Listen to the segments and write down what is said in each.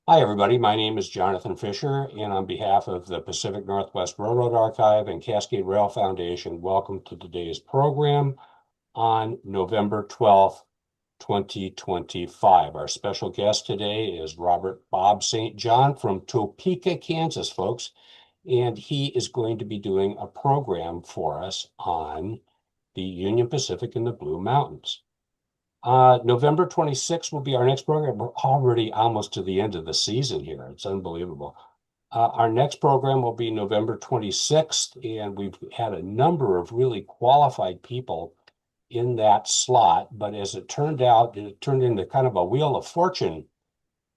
Hi, everybody. My name is Jonathan Fisher, and on behalf of the Pacific Northwest Railroad Archive and Cascade Rail Foundation, welcome to today's program on November 12th, 2025. Our special guest today is Robert Bob St. John from Topeka, Kansas, folks, and he is going to be doing a program for us on the Union Pacific and the Blue Mountains. November 26th will be our next program. We're already almost to the end of the season here. It's unbelievable. Our next program will be November 26th, and we've had a number of really qualified people in that slot. But as it turned out, it turned into kind of a wheel of fortune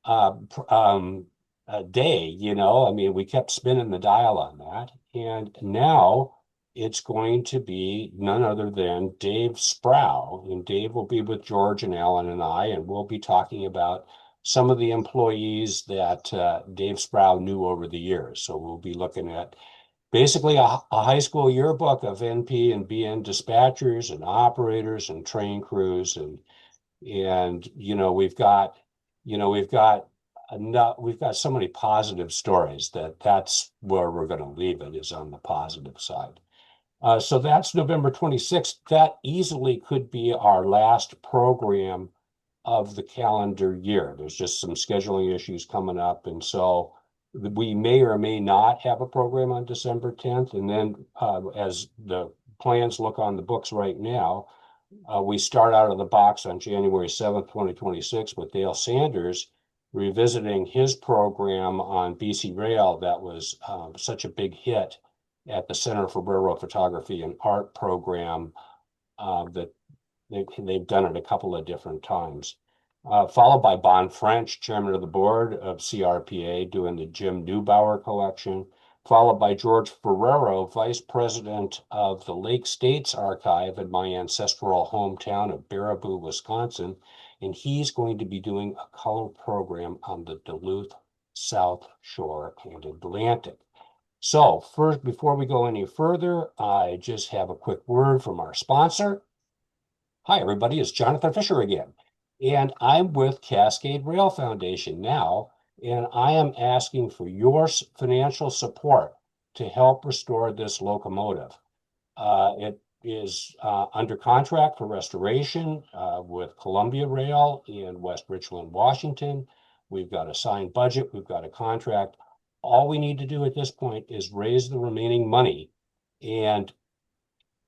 uh, a day, I mean, we kept spinning the dial on that. And now it's going to be none other than Dave Sproul. And Dave will be with George and Alan and I, and we'll be talking about some of the employees that Dave Sproul knew over the years. So we'll be looking at basically a high school yearbook of NP and BN dispatchers and operators and train crews and we've got enough, we've got so many positive stories that's where we're going to leave it, is on the positive side. So that's November 26th. That easily could be our last program of the calendar year. There's just some scheduling issues coming up, and so we may or may not have a program on December 10th. And then as the plans look on the books right now, we start out of the box on January 7th, 2026, with Dale Sanders revisiting his program on BC Rail that was such a big hit at the Center for Railroad Photography and Art program that they've done it a couple of different times. Followed by Bon French, chairman of the board of CRPA, doing the Jim Neubauer collection, followed by George Ferrero, vice president of the Lake States Archive in my ancestral hometown of Baraboo, Wisconsin. And he's going to be doing a color program on the Duluth South Shore and Atlantic. So first, before we go any further, I just have a quick word from our sponsor. Hi, everybody, it's Jonathan Fisher again, and I'm with Cascade Rail Foundation now, and I am asking for your financial support to help restore this locomotive. It is under contract for restoration with Columbia Rail in West Richland, Washington. We've got a signed budget, we've got a contract. All we need to do at this point is raise the remaining money, and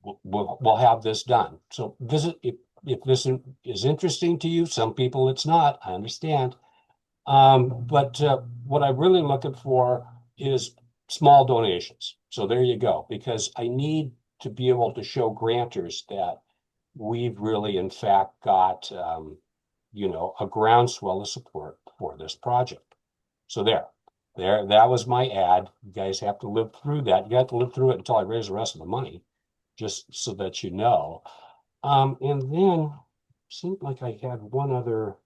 we'll have this done. So visit if this is interesting to you. Some people it's not, I understand. But what I'm really looking for is small donations. So there you go, because I need to be able to show grantors that we've really, in fact, got a groundswell of support for this project. So that was my ad. You guys have to live through that. You have to live through it until I raise the rest of the money, just so that you know. And then seemed like I had one other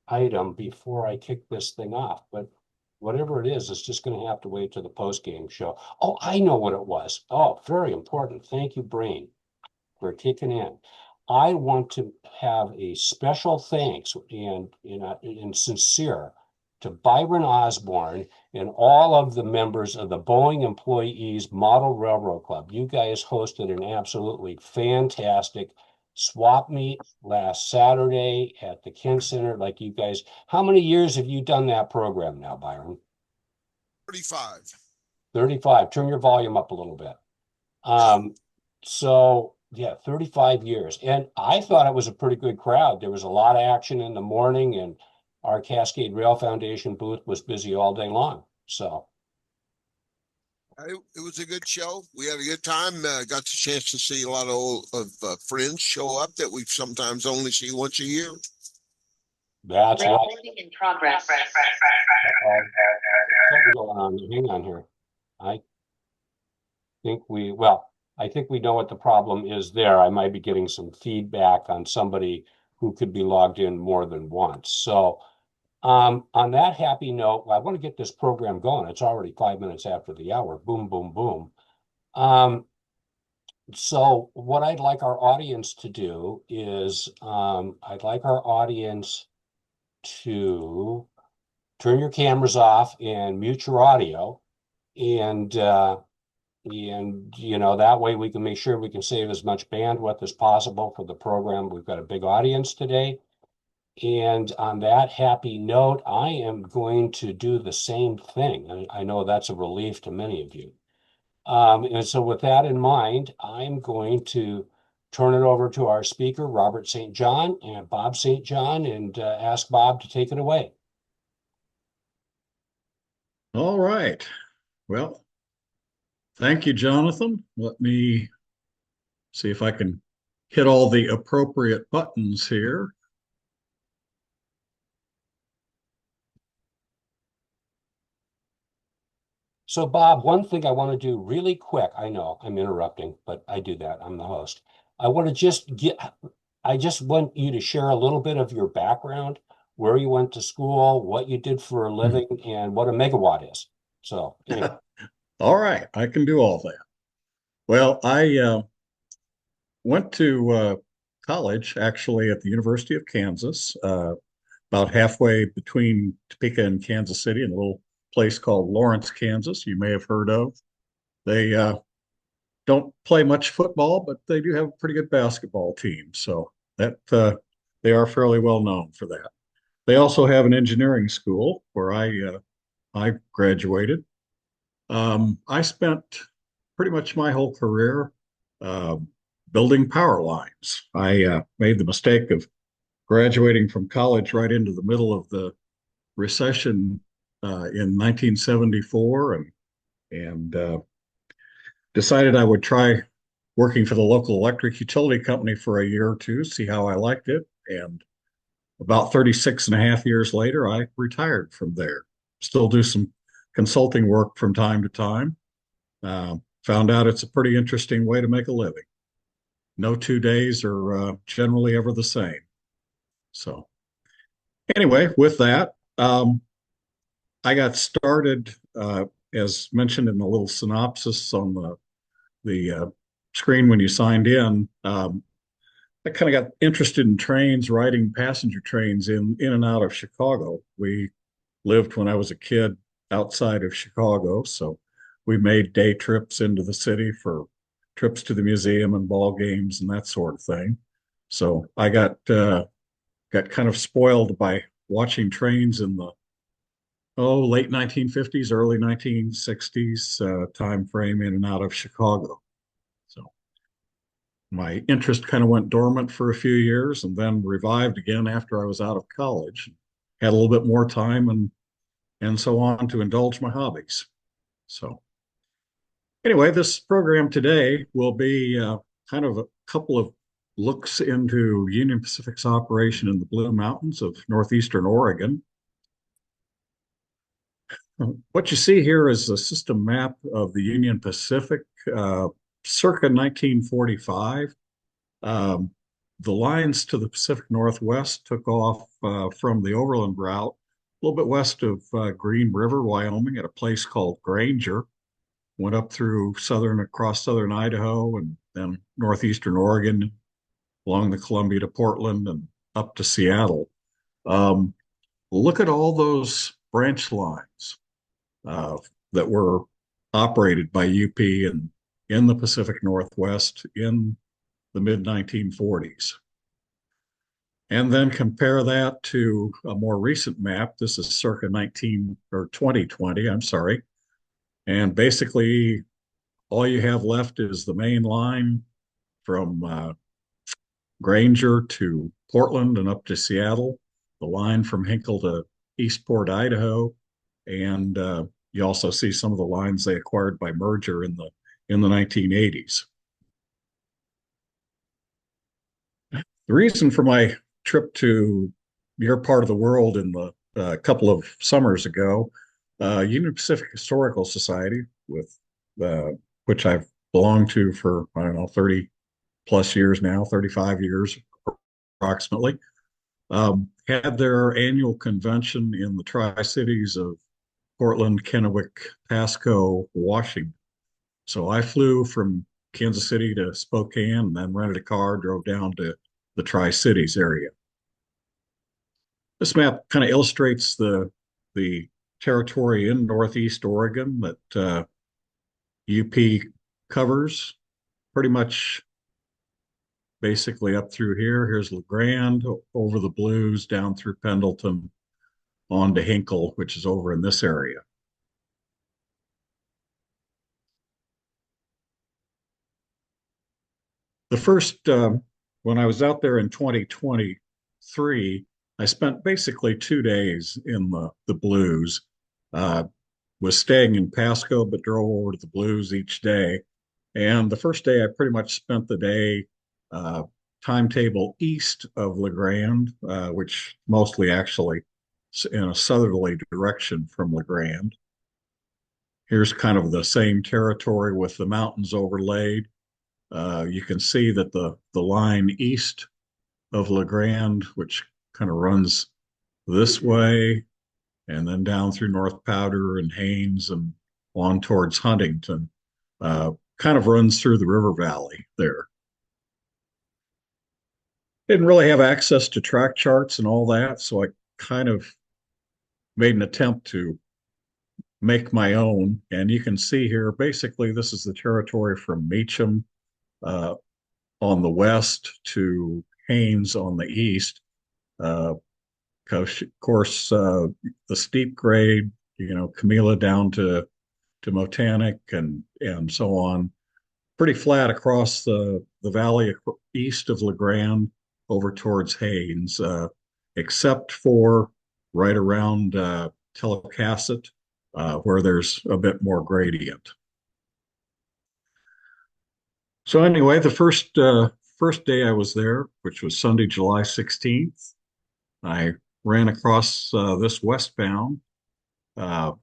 item before I kick this thing off, but whatever it is, it's just going to have to wait to the post-game show. Oh, I know what it was. Oh, very important. Thank you, Brain, for kicking in. I want to have a special thanks and sincere to Byron Osborne and all of the members of the Boeing Employees Model Railroad Club. You guys hosted an absolutely fantastic swap meet last Saturday at the Kent Center. Like, you guys, how many years have you done that program now, Byron? 35. 35. Turn your volume up a little bit. Yeah. So yeah, 35 years. And I thought it was a pretty good crowd. There was a lot of action in the morning, and our Cascade Rail Foundation booth was busy all day long. So It was a good show. We had a good time. Got the chance to see a lot of friends show up that we sometimes only see once a year. that's right. Recording in progress. Something going on. Hang on here. I well, I think we know what the problem is there. I might be getting some feedback on somebody who could be logged in more than once. So on that happy note, I want to get this program going. It's already 5 minutes after the hour. Boom, boom, boom. Um, so what I'd like our audience to do is I'd like our audience to turn your cameras off and mute your audio. And that way we can make sure we can save as much bandwidth as possible for the program. We've got a big audience today. And on that happy note, I am going to do the same thing. I know that's a relief to many of you. And so with that in mind, I'm going to turn it over to our speaker, Robert St. John and Bob St. John, and ask Bob to take it away. All right. Well, thank you, Jonathan. Let me see if I can hit all the appropriate buttons here. So, Bob, one thing I want to do really quick, I know I'm interrupting, but I do that. I'm the host. I just want you to share a little bit of your background, where you went to school, what you did for a living, and what a megawatt is. So, anyway. All right, I can do all that. Well, I went to college actually at the University of Kansas, about halfway between Topeka and Kansas City, in a little place called Lawrence, Kansas, you may have heard of. They don't play much football, but they do have a pretty good basketball team. So that they are fairly well known for that. They also have an engineering school where I graduated. I spent pretty much my whole career uh, building power lines. I made the mistake of graduating from college right into the middle of the recession in 1974, and decided I would try working for the local electric utility company for a year or two, see how I liked it. And about 36 and a half years later, I retired from there. Still do some consulting work from time to time. Found out it's a pretty interesting way to make a living. No 2 days are generally ever the same. So anyway, with that, I got started, as mentioned in the little synopsis on the screen when you signed in. I kind of got interested in trains, riding passenger trains in and out of Chicago. We lived when I was a kid outside of Chicago, so we made day trips into the city for trips to the museum and ball games and that sort of thing. So I got kind of spoiled by watching trains in the late 1950s, early 1960s time frame in and out of Chicago. So my interest kind of went dormant for a few years and then revived again after I was out of college. Had a little bit more time and so on to indulge my hobbies. So anyway, this program today will be kind of a couple of looks into Union Pacific's operation in the Blue Mountains of northeastern Oregon. What you see here is a system map of the Union Pacific circa 1945. Um, the lines to the Pacific Northwest took off from the overland route a little bit west of Green River, Wyoming, at a place called Granger. Went up through across southern Idaho and then northeastern Oregon, along the Columbia to Portland and up to Seattle. Look at all those branch lines that were operated by UP and in the Pacific Northwest in the mid 1940s. And then compare that to a more recent map. This is circa 2020, I'm sorry. And basically, all you have left is the main line from Granger to Portland and up to Seattle, the line from Hinkle to Eastport, Idaho, and you also see some of the lines they acquired by merger in the 1980s. The reason for my trip to your part of the world in the couple of summers ago, Union Pacific Historical Society, with which I've belonged to for, I don't know, 30 plus years now, 35 years approximately, had their annual convention in the Tri-Cities of Portland, Kennewick, Pasco, Washington. So I flew from Kansas City to Spokane and then rented a car, drove down to the Tri-Cities area. This map kind of illustrates the the territory in Northeast Oregon that UP covers pretty much basically up through here. Here's La Grande, over the Blues, down through Pendleton, on to Hinkle, which is over in this area. The first, when I was out there in 2023, I spent basically 2 days in the Blues. Was staying in Pasco, but drove over to the Blues each day. And the first day, I pretty much spent the day timetable east of La Grande, which mostly actually in a southerly direction from La Grande. Here's kind of the same territory with the mountains overlaid. You can see that the line east of La Grande, which kind of runs this way, and then down through North Powder and Haines and on towards Huntington, kind of runs through the river valley there. Didn't really have access to track charts and all that, so I kind of made an attempt to make my own. And you can see here, basically, this is the territory from Meacham on the west to Haines on the east. Of course, the steep grade, Camila down to Motanic and so on. Pretty flat across the valley east of La Grande over towards Haines, except for right around Telecasset, where there's a bit more gradient. So anyway, the first day I was there, which was Sunday, July 16th, I ran across this westbound along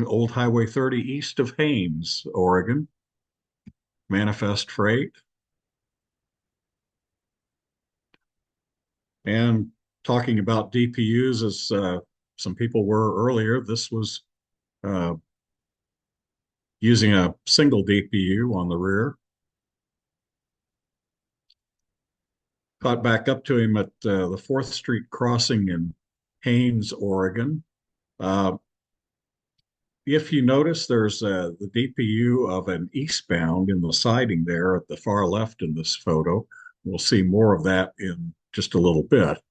Old Highway 30 east of Haines, Oregon, manifest freight. And talking about DPUs, as some people were earlier, this was using a single DPU on the rear. Caught back up to him at the 4th Street crossing in Haines, Oregon. If you notice, there's the DPU of an eastbound in the siding there at the far left in this photo. We'll see more of that in just a little bit.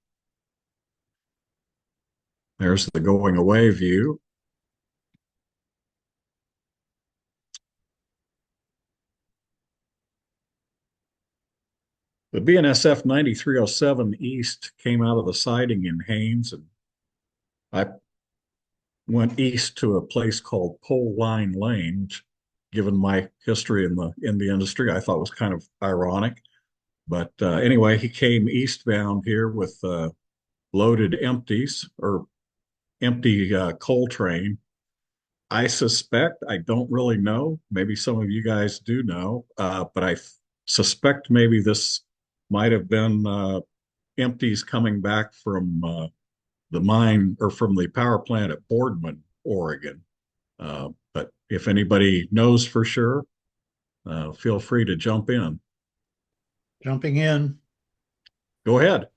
There's the going away view. The BNSF 9307 East came out of the siding in Haines, and I went east to a place called Pole Line Lane, which, given my history in the industry, I thought was kind of ironic. But anyway, he came eastbound here with loaded empties or empty coal train. I suspect, I don't really know, maybe some of you guys do know, but I suspect maybe this might have been empties coming back from the mine or from the power plant at Boardman, Oregon. But if anybody knows for sure, feel free to jump in. Jumping in. Go ahead.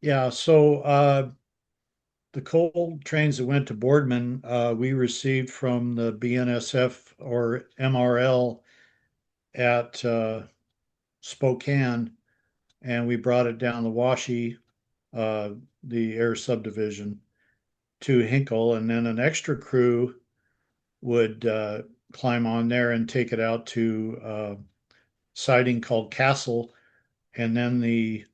Yeah, so the coal trains that went to Boardman, we received from the BNSF or MRL at Spokane, and we brought it down the Washy, the air subdivision, to Hinkle, and then an extra crew would climb on there and take it out to siding called Castle, and then the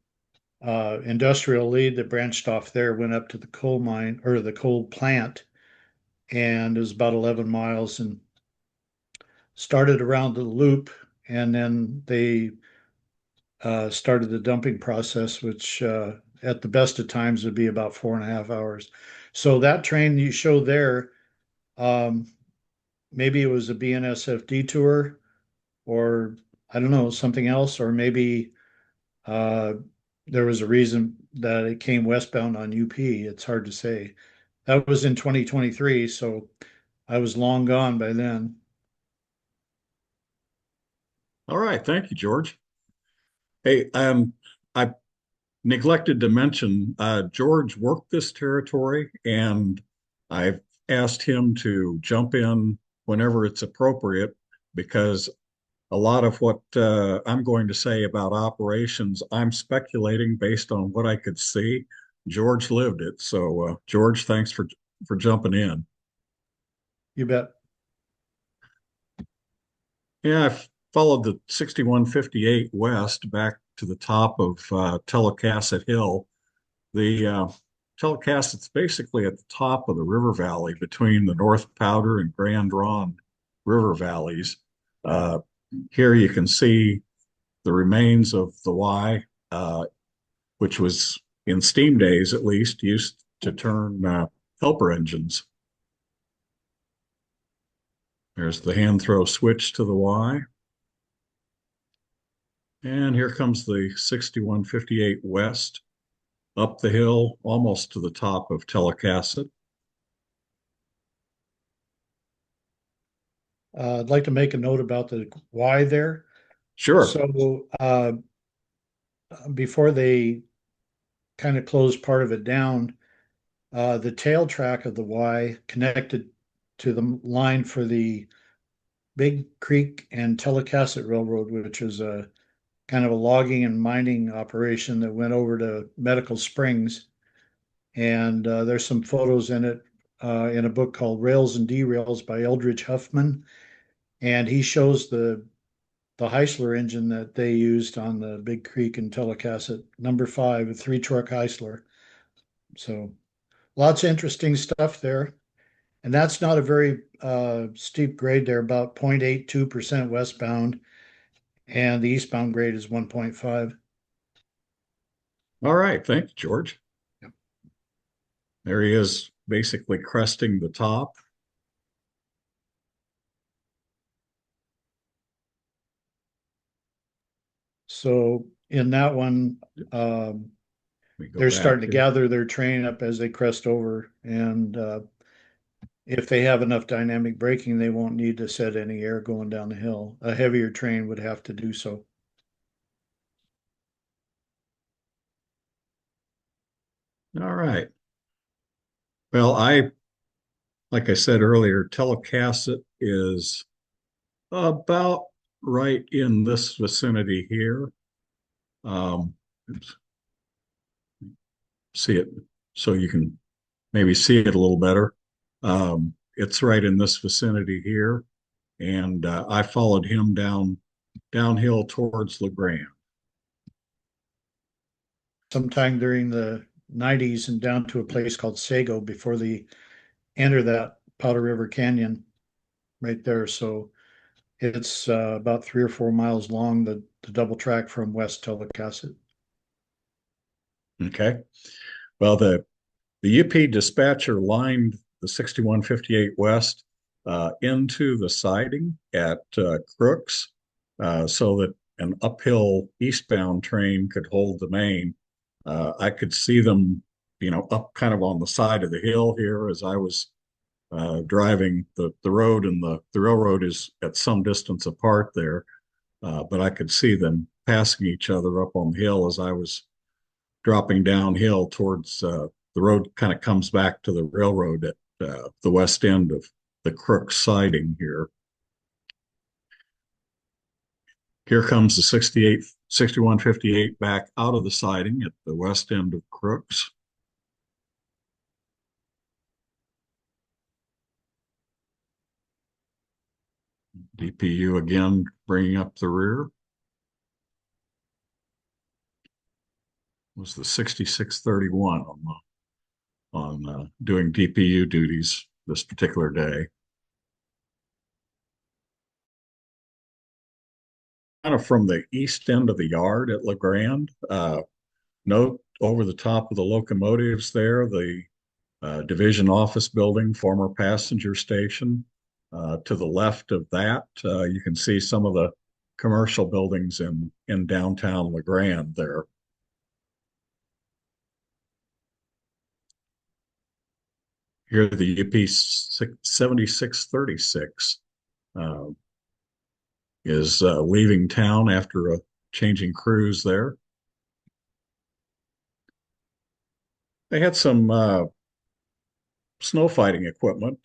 industrial lead that branched off there went up to the coal mine or the coal plant, and it was about 11 miles and started around the loop, and then they started the dumping process, which at the best of times would be about 4.5 hours. So that train you show there, maybe it was a BNSF detour, or I don't know, something else, or maybe there was a reason that it came westbound on UP. It's hard to say. That was in 2023, so I was long gone by then. All right. Thank you, George. Hey, I neglected to mention, George worked this territory, and I've asked him to jump in whenever it's appropriate because a lot of what I'm going to say about operations, I'm speculating based on what I could see. George lived it. So, George, thanks for jumping in. You bet. Yeah, I followed the 6158 west back to the top of Telecasset Hill. The Telecasset's basically at the top of the river valley between the North Powder and Grand Ronde river valleys. Here you can see the remains of the Y, which was in steam days at least used to turn helper engines. There's the hand throw switch to the Y. And here comes the 6158 west up the hill almost to the top of Telecasset. I'd like to make a note about the Y there. Sure. So before they kind of closed part of it down, the tail track of the Y connected to the line for the Big Creek and Telecasset Railroad, which is a kind of a logging and mining operation that went over to Medical Springs. And there's some photos in it in a book called Rails and Derails by Eldridge Huffman. And he shows the Heisler engine that they used on the Big Creek and Telecasset number 5, a 3-truck Heisler. So lots of interesting stuff there. And that's not a very steep grade there, about 0.82% westbound, and the eastbound grade is 1.5. All right. Thank you, George. Yep. There he is, basically cresting the top. So in that one, they're starting to gather their train up as they crest over, and if they have enough dynamic braking, they won't need to set any air going down the hill. A heavier train would have to do so. All right. Well, like I said earlier, Telecasset is about right in this vicinity here. Oops. See it so you can maybe see it a little better. It's right in this vicinity here, and I followed him downhill towards LeGrand. Sometime during the 90s and down to a place called Sago before they enter that Powder River Canyon right there. So it's about 3 or 4 miles long, the double track from West Telecasset. Okay. Well, the UP dispatcher lined the 6158 West into the siding at Crooks so that an uphill eastbound train could hold the main. I could see them, up kind of on the side of the hill here as I was driving the road, and the railroad is at some distance apart there, but I could see them passing each other up on the hill as I was dropping downhill towards the road kind of comes back to the railroad at the west end of the Crooks siding here. Here comes the 6158 back out of the siding at the west end of Crooks. DPU again bringing up the rear. Was the 6631 on doing DPU duties this particular day. Kind of from the east end of the yard at LeGrand. Note over the top of the locomotives there, the division office building, former passenger station. To the left of that, you can see some of the commercial buildings in downtown LeGrand there. Here, the UP 7636 is leaving town after a changing crews there. They had some snow fighting equipment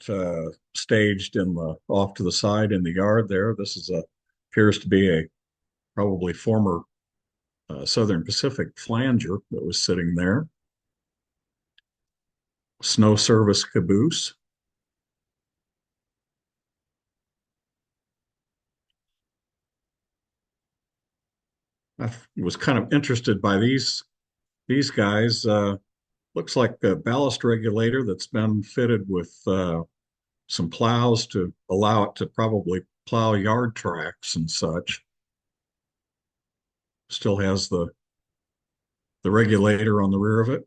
staged in the off to the side in the yard there. This is a appears to be a probably former Southern Pacific flanger that was sitting there. Snow service caboose. I was kind of interested by these guys. Looks like a ballast regulator that's been fitted with some plows to allow it to probably plow yard tracks and such. Still has the regulator on the rear of it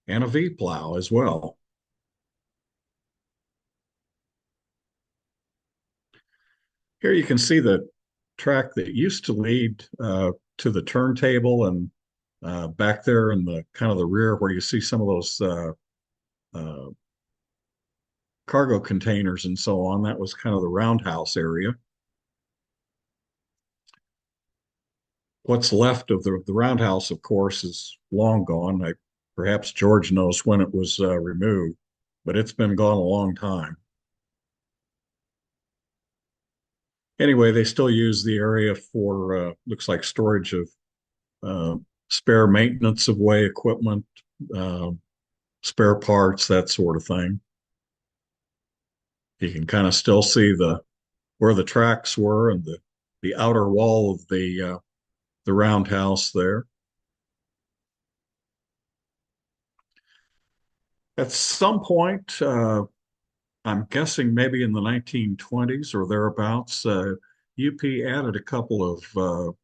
and a V plow as well. Here you can see the track that used to lead to the turntable, and back there in the kind of the rear where you see some of those uh, cargo containers and so on. That was kind of the roundhouse area. What's left of the roundhouse, of course, is long gone. Perhaps George knows when it was removed, but it's been gone a long time. Anyway, they still use the area for looks like storage of uh, spare maintenance of way equipment, uh, spare parts, that sort of thing. You can kind of still see where the tracks were and the outer wall of the roundhouse there. At some point, I'm guessing maybe in the 1920s or thereabouts, UP added a couple of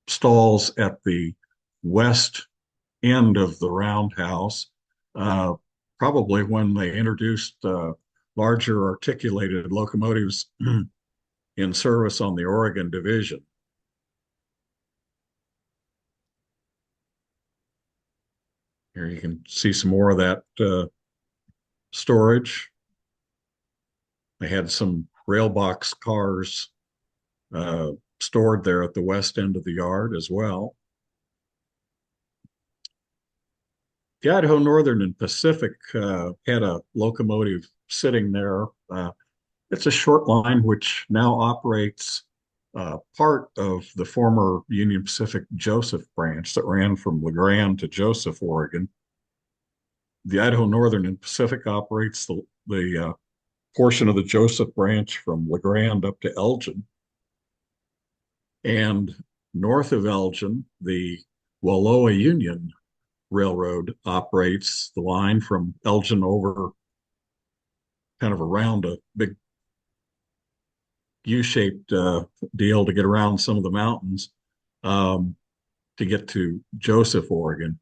stalls at the west end of the roundhouse, uh, probably when they introduced larger articulated locomotives in service on the Oregon Division. Here you can see some more of that storage. They had some rail box cars stored there at the west end of the yard as well. The Idaho Northern and Pacific had a locomotive sitting there. It's a short line which now operates part of the former Union Pacific Joseph branch that ran from Grande to Joseph, Oregon. The Idaho Northern and Pacific operates the portion of the Joseph branch from Grande up to Elgin. And north of Elgin, the Wallowa Union Railroad operates the line from Elgin over kind of around a big U-shaped deal to get around some of the mountains to get to Joseph, Oregon.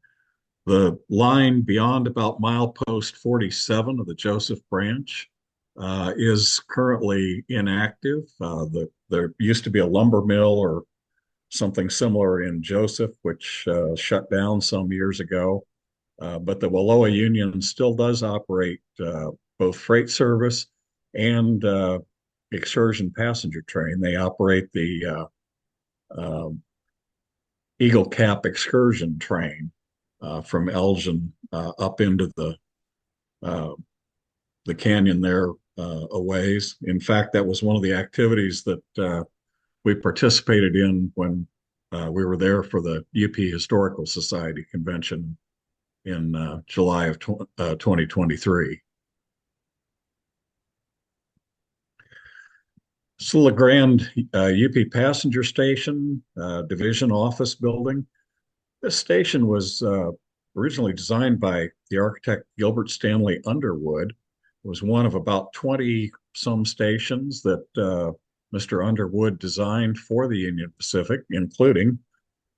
The line beyond about milepost 47 of the Joseph branch is currently inactive. There used to be a lumber mill or something similar in Joseph, which shut down some years ago. But the Wallowa Union still does operate both freight service and excursion passenger train. They operate the Eagle Cap excursion train from Elgin up into the canyon there a ways. In fact, that was one of the activities that we participated in when we were there for the UP Historical Society convention in July of 2023. So the Grande UP Passenger Station, Division Office Building. This station was originally designed by the architect Gilbert Stanley Underwood. It was one of about 20 some stations that Mr. Underwood designed for the Union Pacific, including,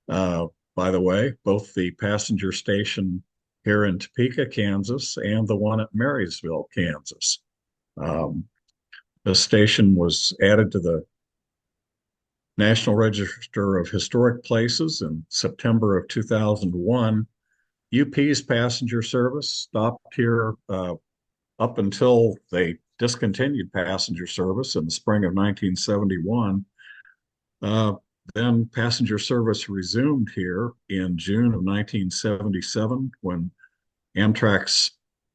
by the way, both the passenger station here in Topeka, Kansas, and the one at Marysville, Kansas. The station was added to the National Register of Historic Places in September of 2001. UP's passenger service stopped here up until they discontinued passenger service in the spring of 1971. Then passenger service resumed here in June of 1977 when Amtrak's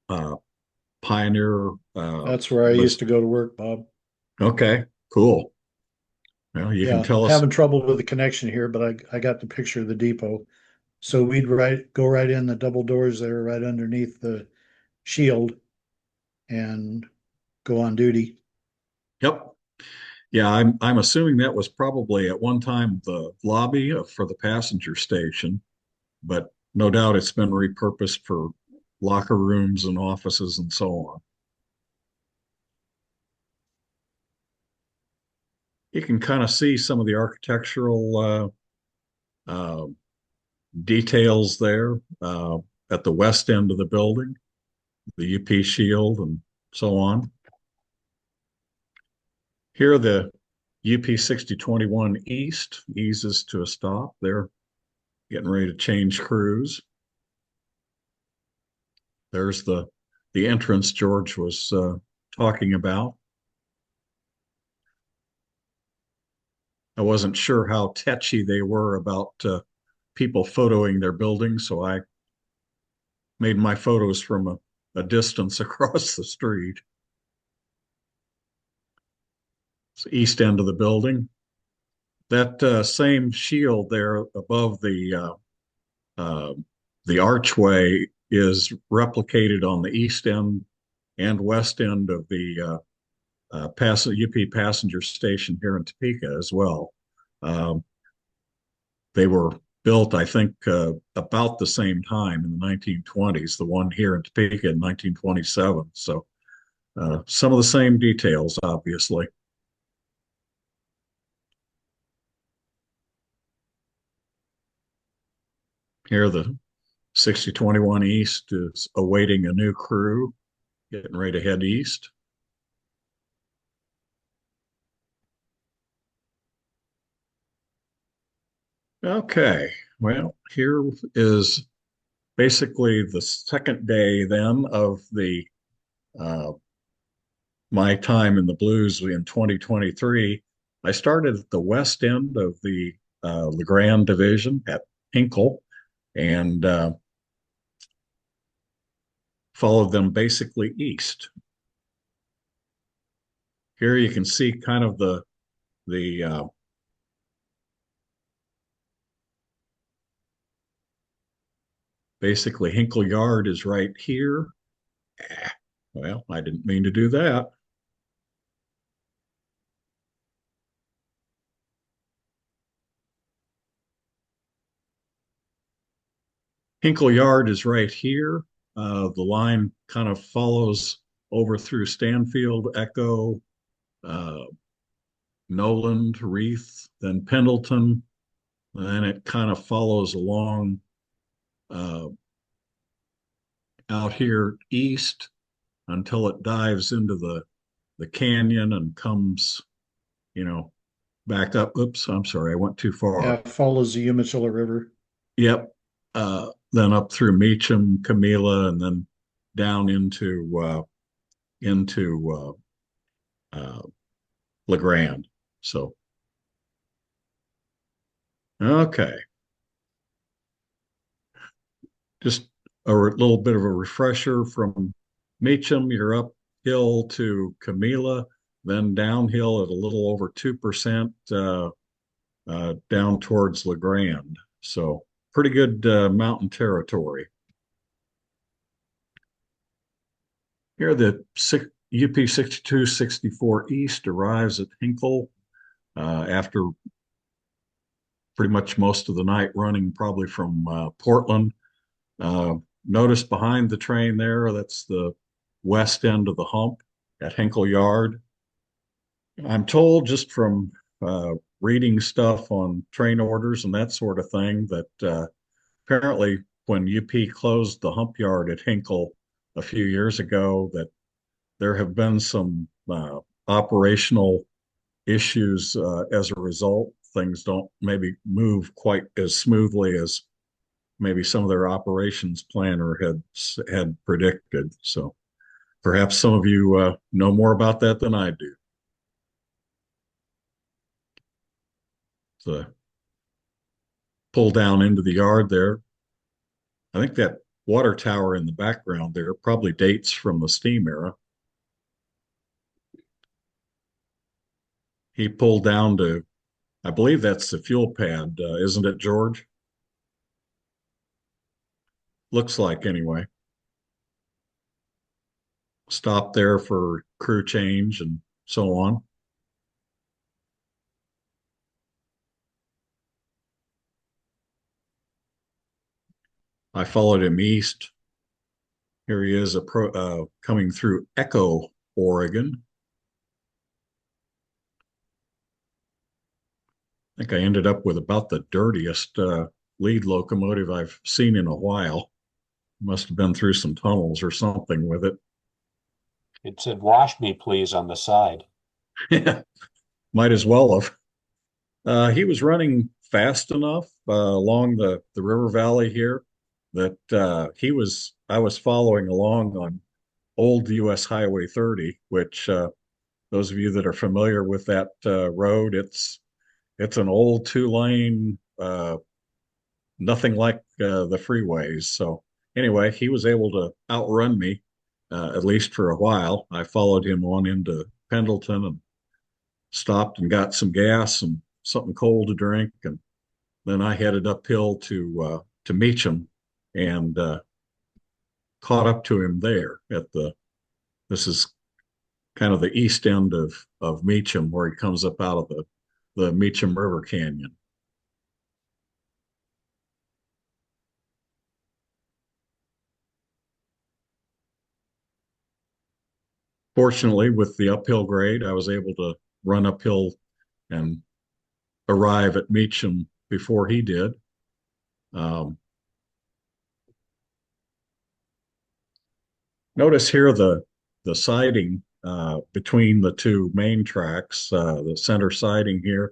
uh, Pioneer That's where I used was to go to work, Bob. okay, cool. Well, you can Yeah, tell us. having trouble with the connection here, but I got the picture of the depot. So we'd go right in the double doors there, right underneath the shield, and go on duty. Yep. Yeah, I'm assuming that was probably at one time the lobby for the passenger station, but no doubt it's been repurposed for locker rooms and offices and so on. You can kind of see some of the architectural uh, details there at the west end of the building, the UP shield and so on. Here, the UP 6021 East eases to a stop. They're getting ready to change crews. There's the entrance George was talking about. I wasn't sure how tetchy they were about people photoing their buildings, so I made my photos from a distance across the street. It's the east end of the building. That same shield there above uh, the archway is replicated on the east end and west end of the UP passenger station here in Topeka as well. Um, they were built, I think, about the same time in the 1920s. The one here in Topeka in 1927. So some of the same details, obviously. Here, the 6021 East is awaiting a new crew, getting ready to head east. Okay, well, here is basically the second day then of the uh, my time in the blues in 2023. I started at the west end of the Grande division at Hinkle and followed them basically east. Here you can see kind of the basically Hinkle Yard is right here. Well, I didn't mean to do that. Hinkle Yard is right here. The line kind of follows over through Stanfield, Echo, uh, Noland, Reeth, then Pendleton. And then it kind of follows along uh, out here east until it dives into the canyon and comes, you know, back up. Oops, I'm sorry, I went too Yeah, far. it follows the Umatilla River. Yep. Then up through Meacham, Camila, and then down into La Grande. So, okay, just a little bit of a refresher from Meacham. You're uphill to Camila, then downhill at a little over 2% down towards La Grande. So, pretty good mountain territory. Here, the UP 6264 East arrives at Hinkle after pretty much most of the night running probably from Portland. Uh, Notice behind the train there, that's the west end of the hump at Hinkle Yard. I'm told just from reading stuff on train orders and that sort of thing that apparently when UP closed the hump yard at Hinkle a few years ago, that there have been some operational issues as a result. Things don't maybe move quite as smoothly as maybe some of their operations planner had predicted. So perhaps some of you know more about that than I do. The pull down into the yard there. I think that water tower in the background there probably dates from the steam era. He pulled down to, I believe that's the fuel pad, isn't it, George? Looks like anyway. Stopped there for crew change and so on. I followed him east. Here he is coming through Echo, Oregon. I think I ended up with about the dirtiest lead locomotive I've seen in a while. Must have been through some tunnels or something with it. It said, "Wash me, please," on the side. Might as well have. He was running fast enough along the river valley here that I was following along on old US Highway 30, which those of you that are familiar with that road, it's an old two-lane, nothing like the freeways. So anyway, he was able to outrun me at least for a while. I followed him on into Pendleton and stopped and got some gas and something cold to drink, and then I headed uphill to Meacham and caught up to him there at this is kind of the east end of Meacham where he comes up out of the Meacham River Canyon. Fortunately, with the uphill grade, I was able to run uphill and arrive at Meacham before he did. Notice here the siding between the two main tracks, the center siding here.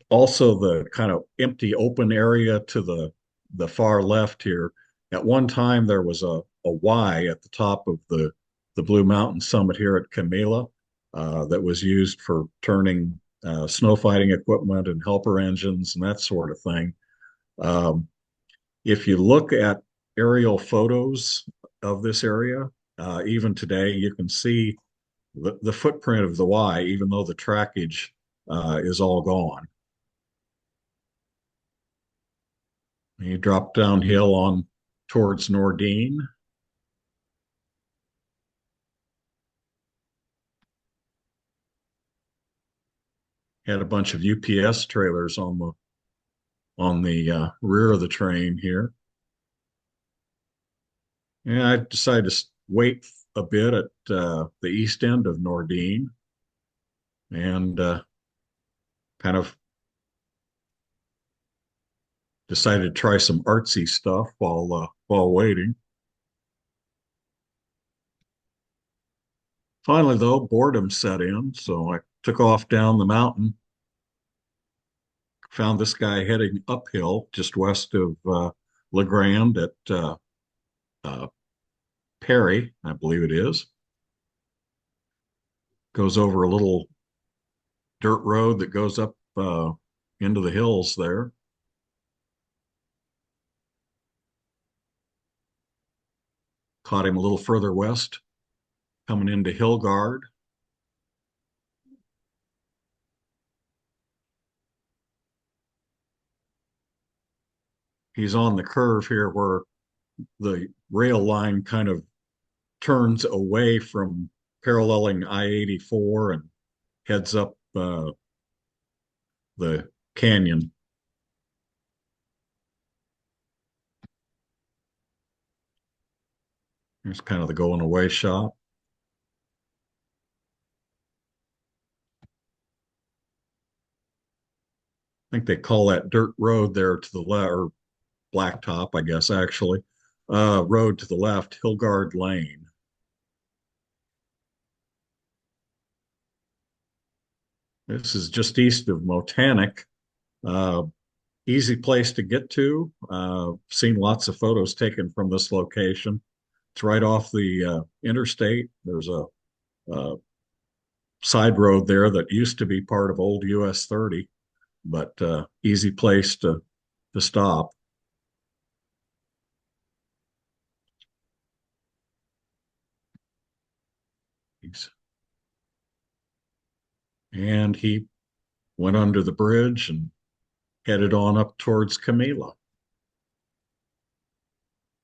Also the kind of empty open area to the far left here. At one time there was a Y at the top of the Blue Mountain summit here at Camila that was used for turning snow fighting equipment and helper engines and that sort of thing. If you look at aerial photos of this area, even today, you can see the footprint of the Y, even though the trackage is all gone. You drop downhill on towards Nordine. Had a bunch of UPS trailers on the rear of the train here. And I decided to wait a bit at the east end of Nordine and kind of decided to try some artsy stuff while waiting. Finally, though, boredom set in, so I took off down the mountain. Found this guy heading uphill just west of La Grande at Perry, I believe it is. Goes over a little dirt road that goes up into the hills there. Caught him a little further west, coming into Hillgard. He's on the curve here where the rail line kind of turns away from paralleling I-84 and heads up the canyon. Here's kind of the going away shot. I think they call that dirt road there to the left, or blacktop, I guess, actually. Road to the left, Hillgard Lane. This is just east of Motanic. Easy place to get to. Seen lots of photos taken from this location. It's right off the interstate. There's a side road there that used to be part of old US 30. but easy place to stop. And he went under the bridge and headed on up towards Camila.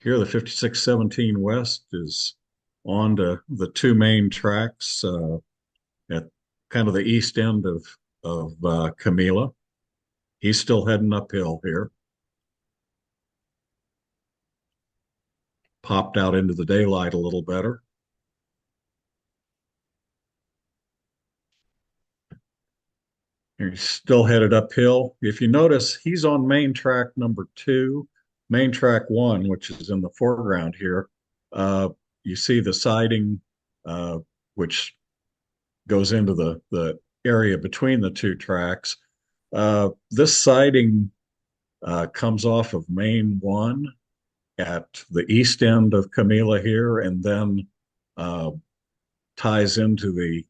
Here, the 5617 West is on to the two main tracks at kind of the east end of Camila. He's still heading uphill here. Popped out into the daylight a little better. He's still headed uphill. If you notice, he's on main track number 2, main track 1, which is in the foreground here. You see the siding, which goes into the area between the two tracks. This siding comes off of Main 1 at the east end of Camila here, and then ties into the,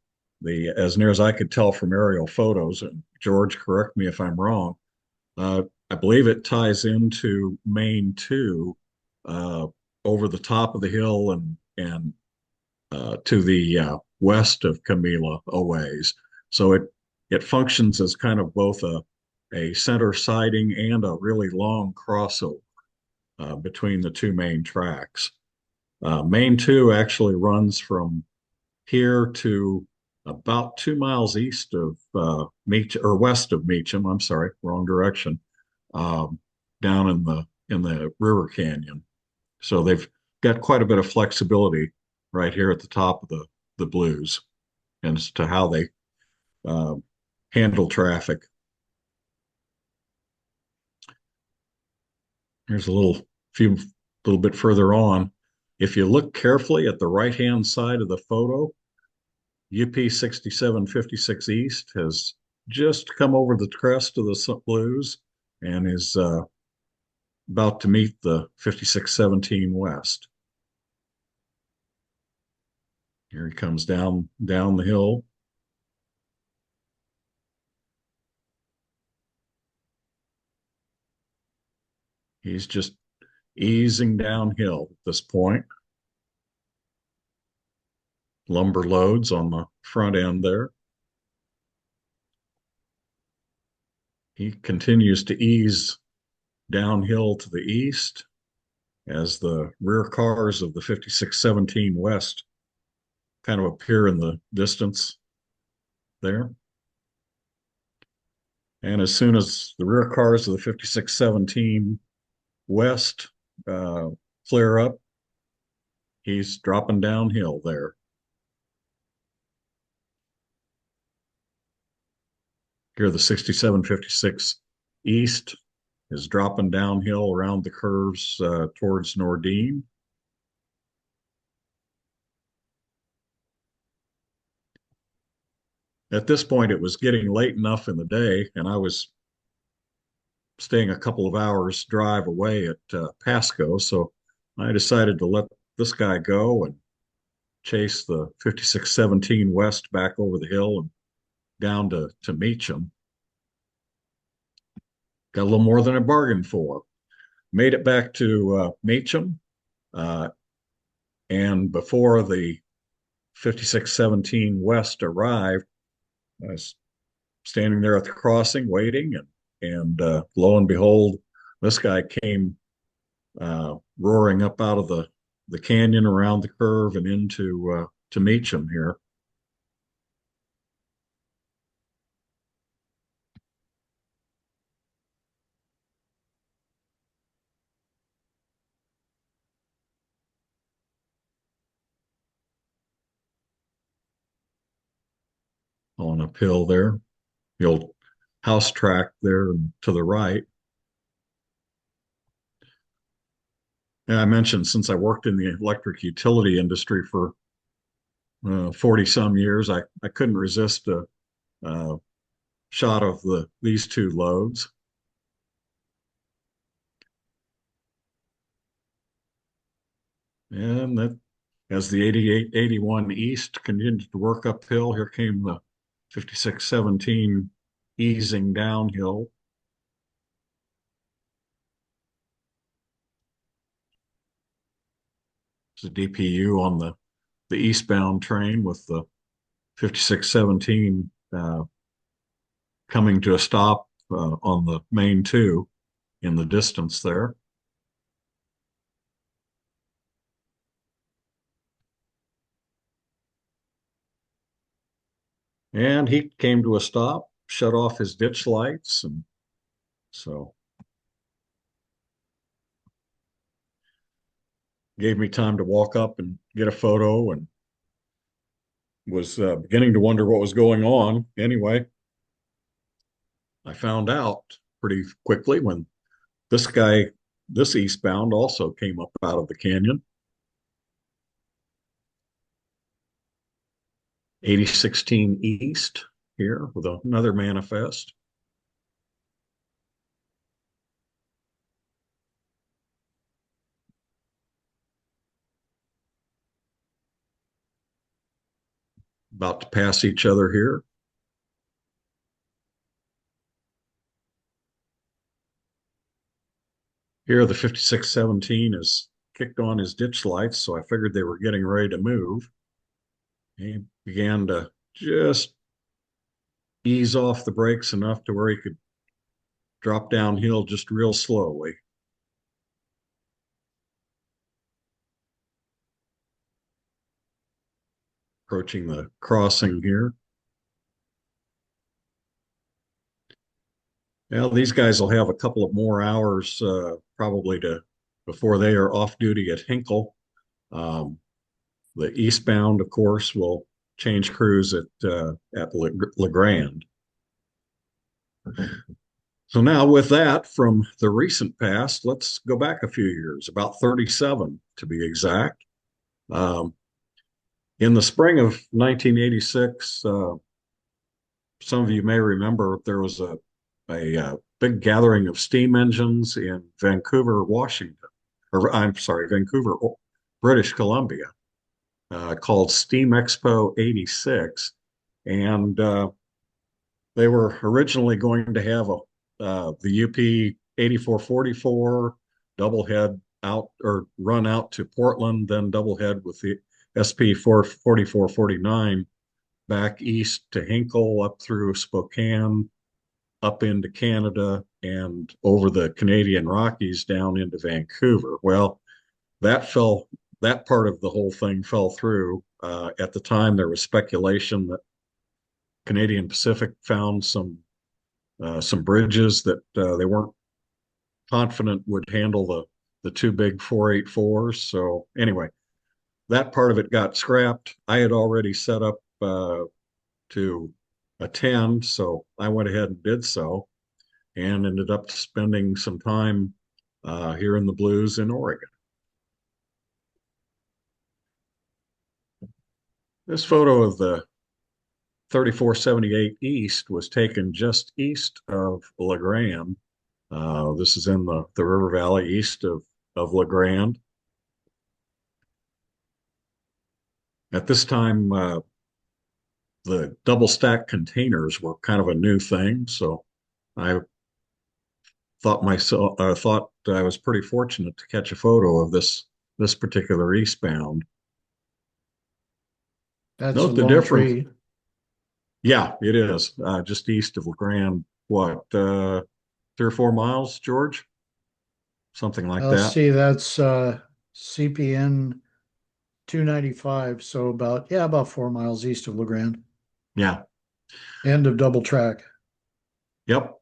as near as I could tell from aerial photos, and George, correct me if I'm wrong, I believe it ties into Main 2 over the top of the hill and to the west of Camila a ways. So it functions as kind of both a center siding and a really long crossover between the two main tracks. Main 2 actually runs from here to about 2 miles east of west of Meacham. I'm sorry, wrong direction. Down in the river canyon. So they've got quite a bit of flexibility right here at the top of the blues as to how they handle traffic. Here's a little bit further on. If you look carefully at the right-hand side of the photo, UP 6756 East has just come over the crest of the blues and is about to meet the 5617 West. Here he comes down the hill. He's just easing downhill at this point. Lumber loads on the front end there. He continues to ease downhill to the east as the rear cars of the 5617 West kind of appear in the distance there. And as soon as the rear cars of the 5617 West clear up, he's dropping downhill there. Here, the 6756 East is dropping downhill around the curves towards Nordine. At this point, it was getting late enough in the day, and I was staying a couple of hours drive away at Pasco, so I decided to let this guy go and chase the 5617 West back over the hill and down to Meacham. Got a little more than I bargained for. Made it back to Meacham, and before the 5617 West arrived, I was standing there at the crossing waiting, and lo and behold, this guy came roaring up out of the canyon around the curve and into to Meacham here. On uphill there, the old house track there to the right. And I mentioned, since I worked in the electric utility industry for 40 some years, I couldn't resist a shot of these two loads. And that, as the 8881 East continued to work uphill, here came the 5617 easing downhill. There's a DPU on the eastbound train with the 5617 coming to a stop on the main two in the distance there. And he came to a stop, shut off his ditch lights, and so gave me time to walk up and get a photo, and was beginning to wonder what was going on. Anyway, I found out pretty quickly when this eastbound also came up out of the canyon. 8016 East here with another manifest. About to pass each other here. Here, the 5617 is kicked on his ditch lights, so I figured they were getting ready to move. He began to just ease off the brakes enough to where he could drop downhill just real slowly. Approaching the crossing here. Well, these guys will have a couple of more hours probably before they are off duty at Hinkle. The eastbound, of course, will change crews at La Grande. So now with that from the recent past, let's go back a few years, about 37 to be exact. In the spring of 1986, some of you may remember there was a big gathering of steam engines in Vancouver, Washington, or I'm sorry, Vancouver, British Columbia, called Steam Expo 86. And they were originally going to have the UP 8444 doublehead out or run out to Portland, then doublehead with the SP 4449 back east to Hinkle, up through Spokane, up into Canada, and over the Canadian Rockies down into Vancouver. Well, that part of the whole thing fell through. At the time, there was speculation that Canadian Pacific found some bridges that they weren't confident would handle the two big 484s. So anyway, that part of it got scrapped. I had already set up to attend, so I went ahead and did so, and ended up spending some time here in the Blues in Oregon. This photo of the 3478 East was taken just east of La Grande. This is in the river valley east of La Grande. At this time, the double stack containers were kind of a new thing, so I thought I was pretty fortunate to catch a photo of this particular eastbound. That's Note a the long difference. tree. Yeah, it is just east of La Grande. What, 3 or 4 miles, George? Something like Let's that. see, that's CPN 295, so about 4 miles east of La Grande. Yeah. End of double track. Yep.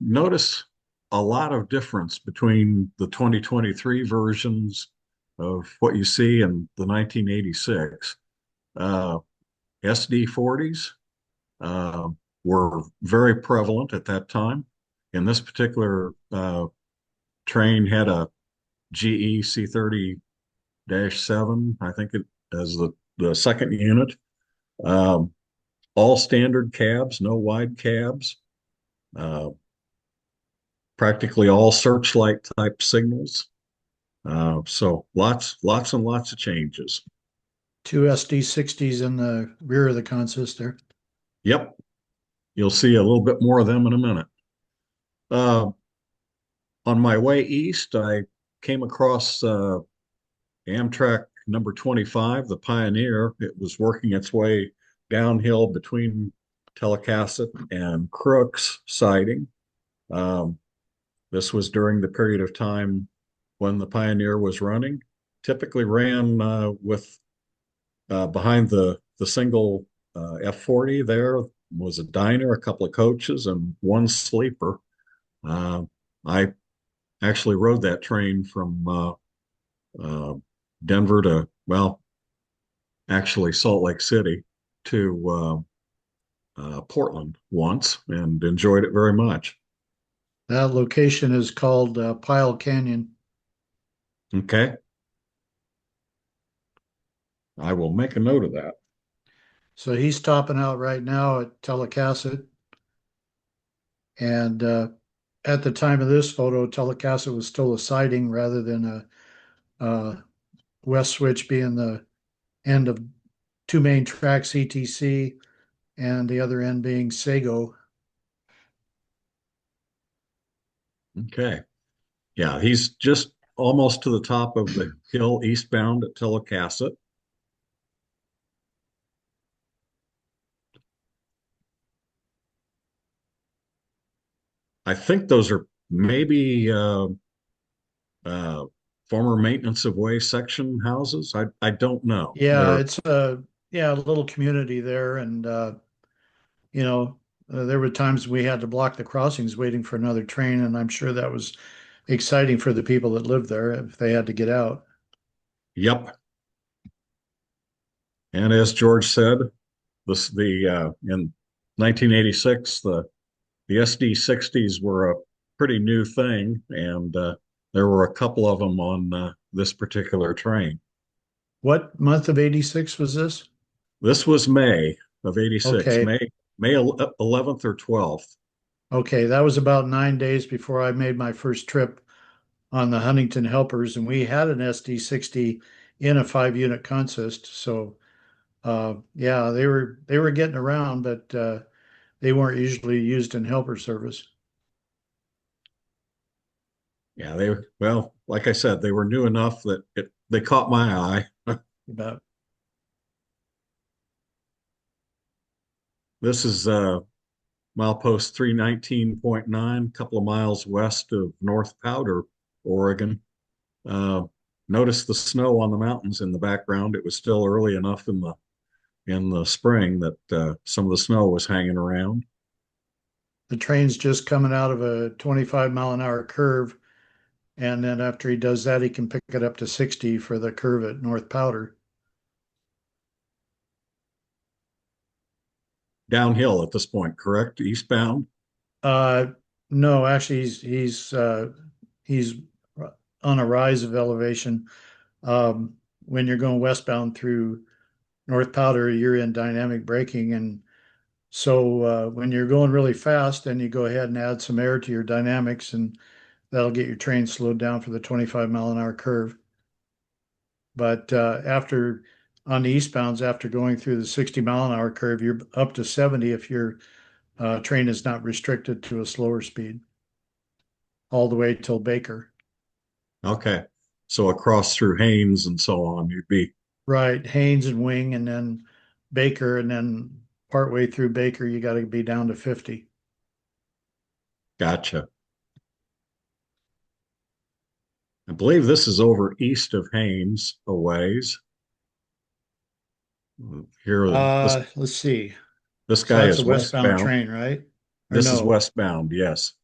Notice a lot of difference between the 2023 versions of what you see in the 1986. SD40s were very prevalent at that time. And this particular train had a GE C30-7, I think it as the second unit. All standard cabs, no wide cabs. Practically all searchlight type signals. So lots and lots of changes. 2 SD60s in the rear of the consist there. Yep. You'll see a little bit more of them in a minute. Uh, on my way east, I came across Amtrak number 25, the Pioneer. It was working its way downhill between Telecasset and Crooks siding. Um, this was during the period of time when the Pioneer was running. Typically ran with behind the single F40 there was a diner, a couple of coaches, and one sleeper. I actually rode that train from uh, Denver to, well, actually Salt Lake City to Portland once and enjoyed it very much. That location is called Pile Canyon. Okay. I will make a note of that. So he's stopping out right now at Telecasset. And at the time of this photo, Telecasset was still a siding rather than a west switch being the end of two main tracks, ETC, and the other end being Sago. Okay. Yeah, he's just almost to the top of the hill eastbound at Telecasset. I think those are maybe uh, former maintenance of way section houses. I don't know. Yeah, They're it's a little community there, and you know, there were times we had to block the crossings waiting for another train, and I'm sure that was exciting for the people that lived there if they had to get out. yep. And as George said, this the in 1986 the SD60s were a pretty new thing, and there were a couple of them on this particular train. What month of '86 was this? This was May of '86, Okay, May 11th or 12th. okay, that was about 9 days before I made my first trip on the Huntington Helpers, and we had an SD60 in a 5 unit consist. So yeah, they were getting around, but they weren't usually used in helper service. Yeah, well, like I said, they were new enough that they caught my eye. But This is milepost 319.9, a couple of miles west of North Powder, Oregon. Uh, Notice the snow on the mountains in the background. It was still early enough in the spring that some of the snow was hanging around. the train's just coming out of a 25-mile-an-hour curve, and then after he does that, he can pick it up to 60 for the curve at North Powder. Downhill at this point, correct? Eastbound? Uh, no, actually, he's on a rise of elevation. When you're going westbound through North Powder, you're in dynamic braking, and so when you're going really fast, then you go ahead and add some air to your dynamics, and that'll get your train slowed down for the 25-mile-an-hour curve. But after on the eastbounds, after going through the 60-mile-an-hour curve, you're up to 70 if your train is not restricted to a slower speed, all the way till Baker. Okay. So across through Haynes and so on, you'd be, Right, Haynes and Wing, and then Baker, and then partway through Baker, you got to be down to 50. gotcha. I believe this is over east of Haynes a ways. Here, Let's see. this So guy that's a is westbound westbound. train, right? Or This is no? westbound, yes.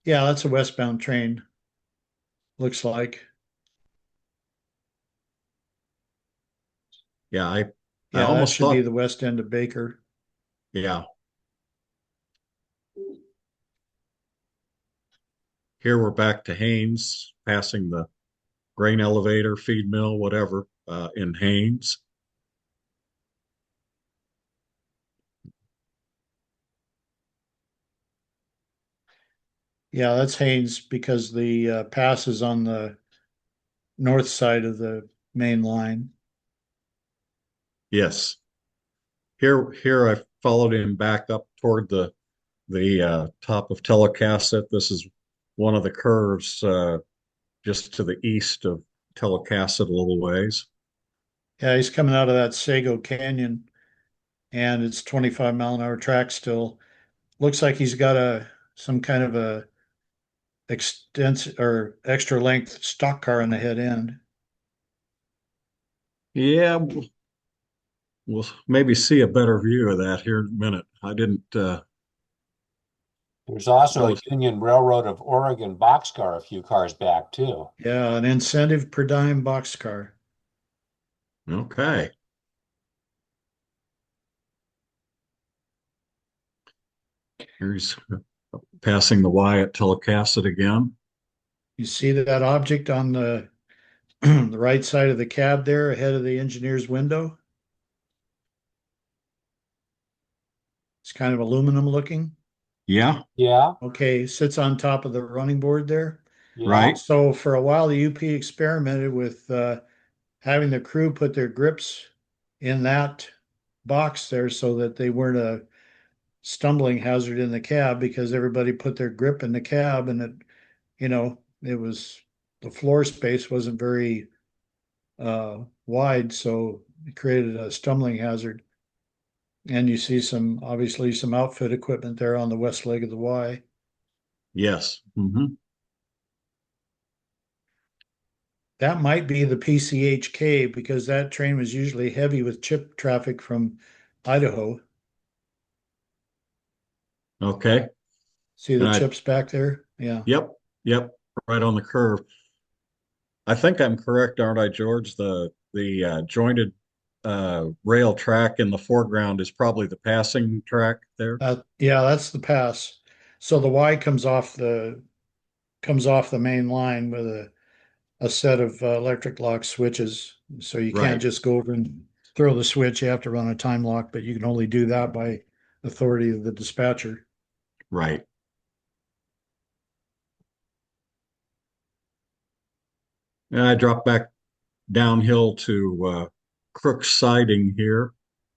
Yeah, that's a westbound train. Looks like. Yeah, I Yeah, that almost should be thought, the west end of Baker. yeah. Here we're back to Haynes, passing the grain elevator, feed mill, whatever, in Haynes. Yeah, that's Haynes because the pass is on the north side of the main line. Yes. here I followed him back up toward the top of Telecasset. This is one of the curves just to the east of Telecasset a little ways. Yeah, he's coming out of that Sago Canyon, and it's 25-mile-an-hour track still. Looks like he's got some kind of a extensive or extra length stock car on the head end. Yeah, we'll maybe see a better view of that here in a minute. I didn't There's also a notice. Union Railroad of Oregon boxcar a few cars back too. Yeah, an incentive per dime boxcar. Okay. Here's passing the Y at Telecasset again. You see that object on the the right side of the cab there ahead of the engineer's window? It's kind of aluminum looking. Yeah, Yeah, Okay, sits on top of the running board there. yeah. right. So for a while, the UP experimented with having the crew put their grips in that box there so that they weren't a stumbling hazard in the cab because everybody put their grip in the cab and it was the floor space wasn't very wide, so it created a stumbling hazard. And you see obviously some outfit equipment there on the west leg of the Y. Yes. That might be the PCHK because that train was usually heavy with chip traffic from Idaho. Okay. See And the chips back there? Yeah. yep, yep, right on the curve. I think I'm correct, aren't I, George? The jointed rail track in the foreground is probably the passing track there. Yeah, that's the pass. So the Y comes off the main line with a set of electric lock switches. So you can't Right, just go over and throw the switch. You have to run a time lock, but you can only do that by authority of the dispatcher. right. And I dropped back downhill to Crook's Siding here.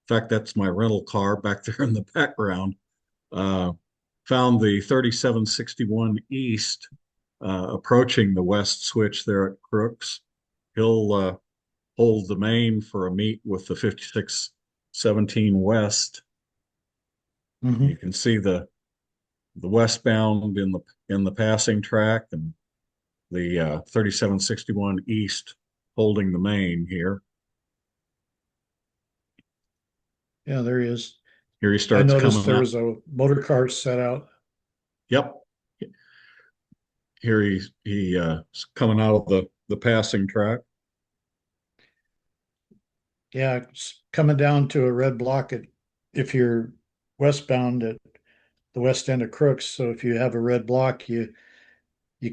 In fact, that's my rental car back there in the background. Uh, Found the 3761 East approaching the west switch there at Crook's. He'll hold the main for a meet with the 5617 West. You Mhm. can see the westbound in the passing track and the 3761 East holding the main here. Yeah, there he is. Here he I starts noticed coming there out. was a motor car set out. Yep. Here he's coming out of the passing track. Yeah, it's coming down to a red block if you're westbound at the west end of Crooks. So if you have a red block, you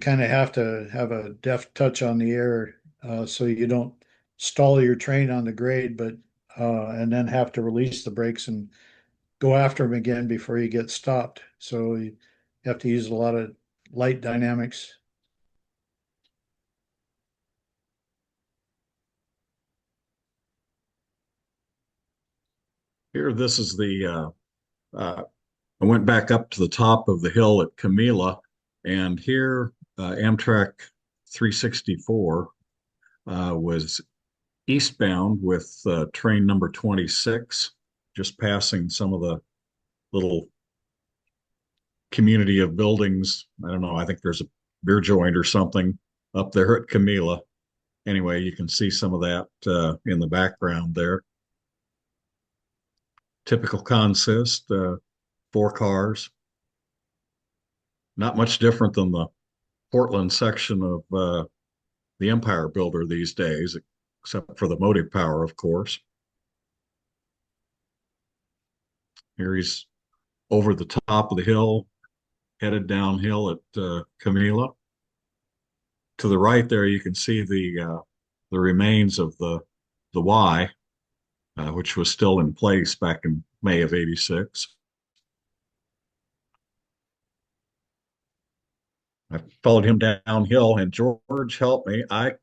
kind of have to have a deft touch on the air so you don't stall your train on the grade, but and then have to release the brakes and go after them again before you get stopped. So you have to use a lot of light dynamics. Here, this is I went back up to the top of the hill at Camila, and here Amtrak 364 was eastbound with train number 26, just passing some of the little community of buildings. I don't know, I think there's a beer joint or something up there at Camila. Anyway, you can see some of that in the background there. Typical consist, four cars. Not much different than the Portland section of the Empire Builder these days, except for the motive power, of course. Here he's over the top of the hill, headed downhill at Camila. To the right there, you can see the remains of the Y, which was still in place back in May of '86. I followed him downhill, and George helped me. I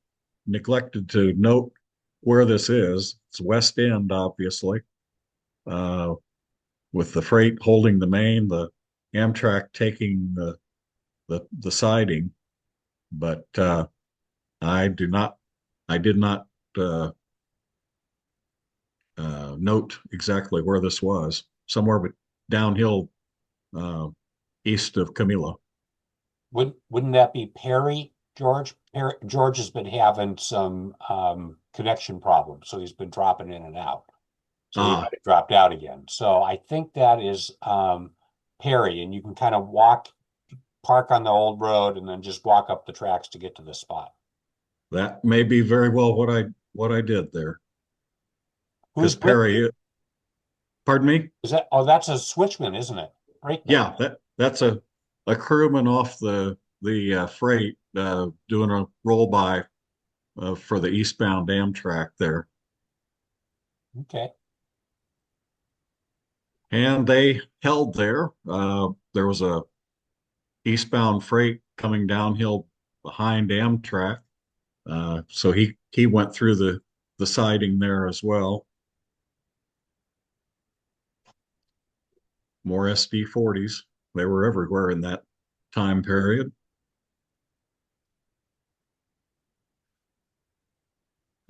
neglected to note where this is. It's West End, obviously. uh, with the freight holding the main, the Amtrak taking the siding. But I do not, I did not uh, note exactly where this was. Somewhere but downhill uh, east of Camilla. Wouldn't that be Perry, George? George has been having some connection problems, so he's been dropping in and out. So he Ah, might have dropped out again. So I think that is Perry, and you can kind of park on the old road, and then just walk up the tracks to get to the spot. that may be very well what I did there. Because Who's with you? Perry, pardon me? Is that? Oh, that's a switchman, isn't it? Brakeman. Yeah, that's a crewman off the freight doing a roll by for the eastbound Amtrak there. Okay. And they held there. There was a eastbound freight coming downhill behind Amtrak. So he went through the siding there as well. More SD-40s. They were everywhere in that time period.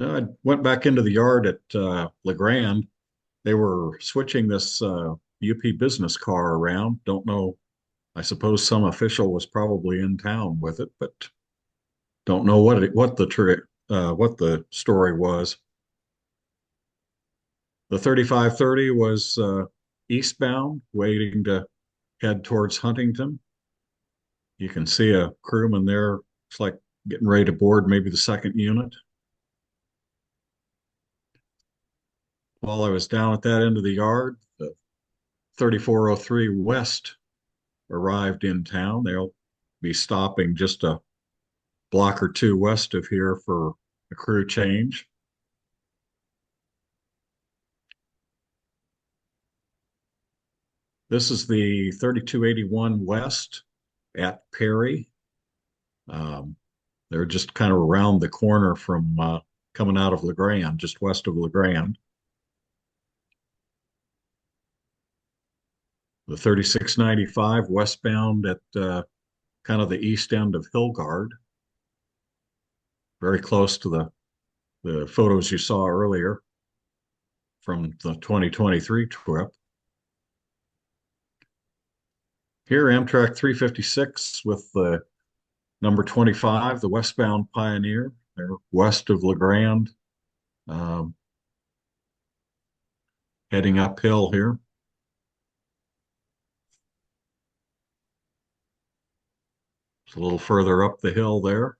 I went back into the yard at Grande. They were switching this UP business car around. Don't know. I suppose some official was probably in town with it, but don't know what the story was. The 3530 was eastbound, waiting to head towards Huntington. You can see a crewman there. It's like getting ready to board maybe the second unit. While I was down at that end of the yard, the 3403 West arrived in town. They'll be stopping just a block or two west of here for a crew change. This is the 3281 West at Perry. Um, they're just kind of around the corner from coming out of Grande, just west of Grande. The 3695 westbound at kind of the east end of Hillgard, very close to the photos you saw earlier from the 2023 trip. Here, Amtrak 356 with the number 25, the westbound Pioneer. They're west of Grande, um, heading uphill here. It's a little further up the hill there.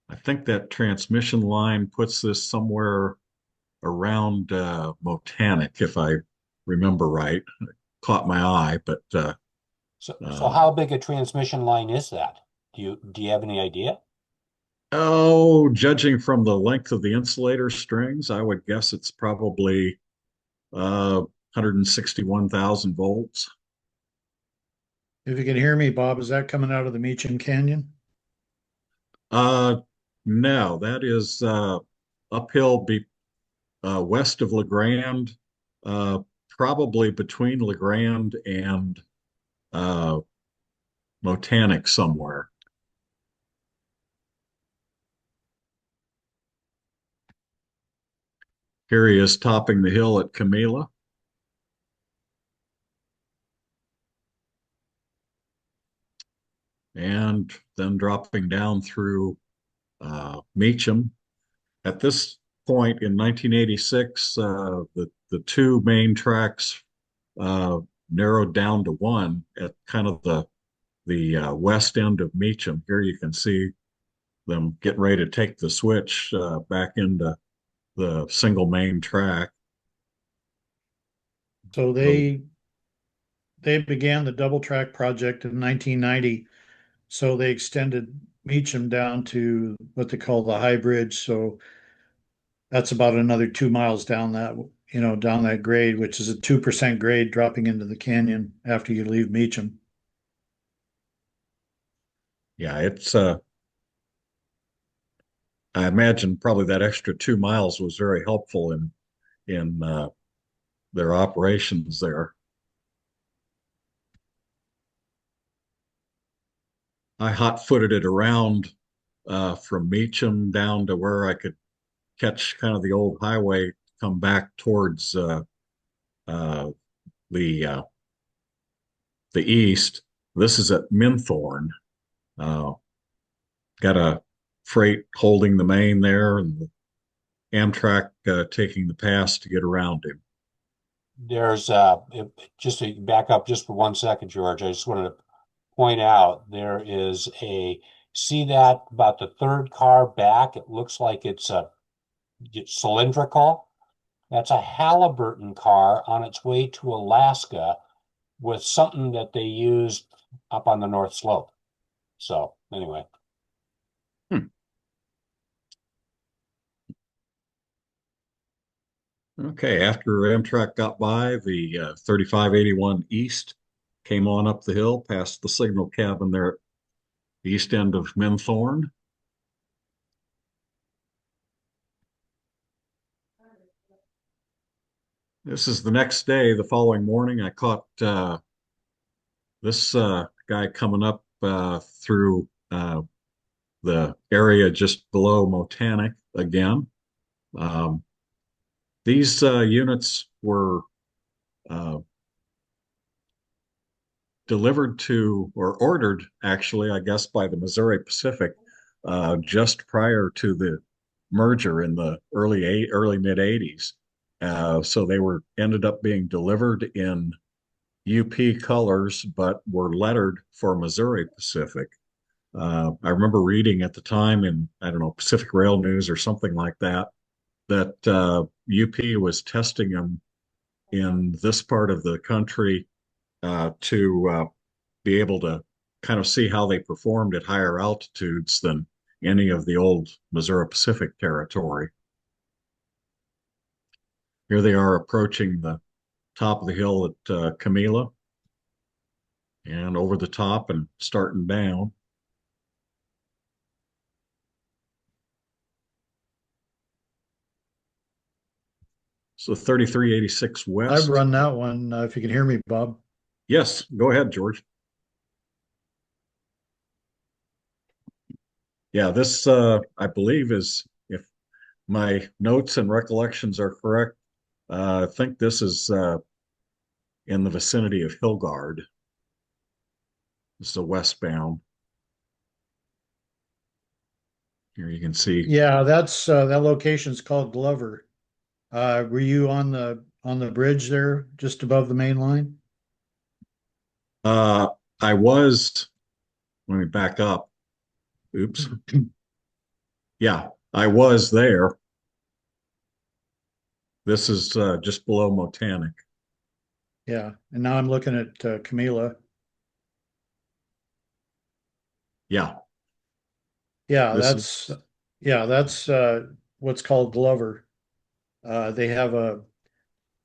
I think that transmission line puts this somewhere around Motanic, if I remember right. It caught my eye, but So how big a transmission line is that? Do you have any idea? oh, judging from the length of the insulator strings, I would guess it's probably 161,000 volts. If you can hear me, Bob, is that coming out of the Meacham Canyon? Uh, no, that is uphill west of Grande, uh, probably between Grande and uh, Motanic somewhere. Here he is topping the hill at Camilla. And then dropping down through Meacham. At this point in 1986, the two main tracks narrowed down to one at kind of the west end of Meacham. Here you can see them getting ready to take the switch back into the single main track. So So, they began the double track project in 1990. So they extended Meacham down to what they call the high bridge. So that's about another 2 miles down down that grade, which is a 2% grade dropping into the canyon after you leave Meacham. yeah, it's I imagine probably that extra 2 miles was very helpful in their operations there. I hot-footed it around from Meacham down to where I could catch kind of the old highway, come back towards uh, the uh, the east. This is at Minthorn. Uh, got a freight holding the main there, and the Amtrak taking the pass to get around him. There's just to back up just for 1 second, George, I just wanted to point out there is see that about the third car back, it looks like it's cylindrical. That's a Halliburton car on its way to Alaska with something that they used up on the North Slope. So anyway. Okay, after Amtrak got by, the 3581 East came on up the hill past the signal cabin there at the east end of Minthorn. This is the next day. The following morning, I caught this guy coming up through the area just below Motanic again. Um, these units were uh, delivered to or ordered, actually, I guess, by the Missouri Pacific just prior to the merger in the early mid 80s. So they were ended up being delivered in UP colors, but were lettered for Missouri Pacific. I remember reading at the time in, I don't know, Pacific Rail News or something like that, that UP was testing them in this part of the country to be able to kind of see how they performed at higher altitudes than any of the old Missouri Pacific territory. Here they are approaching the top of the hill at Camila and over the top and starting down. So 3386 I've West. run that one, if you can hear me, Bob. Yes, go ahead, George. Yeah, this I believe is, if my notes and recollections are correct, I think this is in the vicinity of Hillgard. This is a westbound. Here you can see. Yeah, that's that location's called Glover. Were you on the bridge there, just above the main line? I was, let me back up. Oops. Yeah, I was there. This is just below Motanic. Yeah, and now I'm looking at Camila. Yeah, Yeah, this that's is, yeah, that's what's called Glover. They have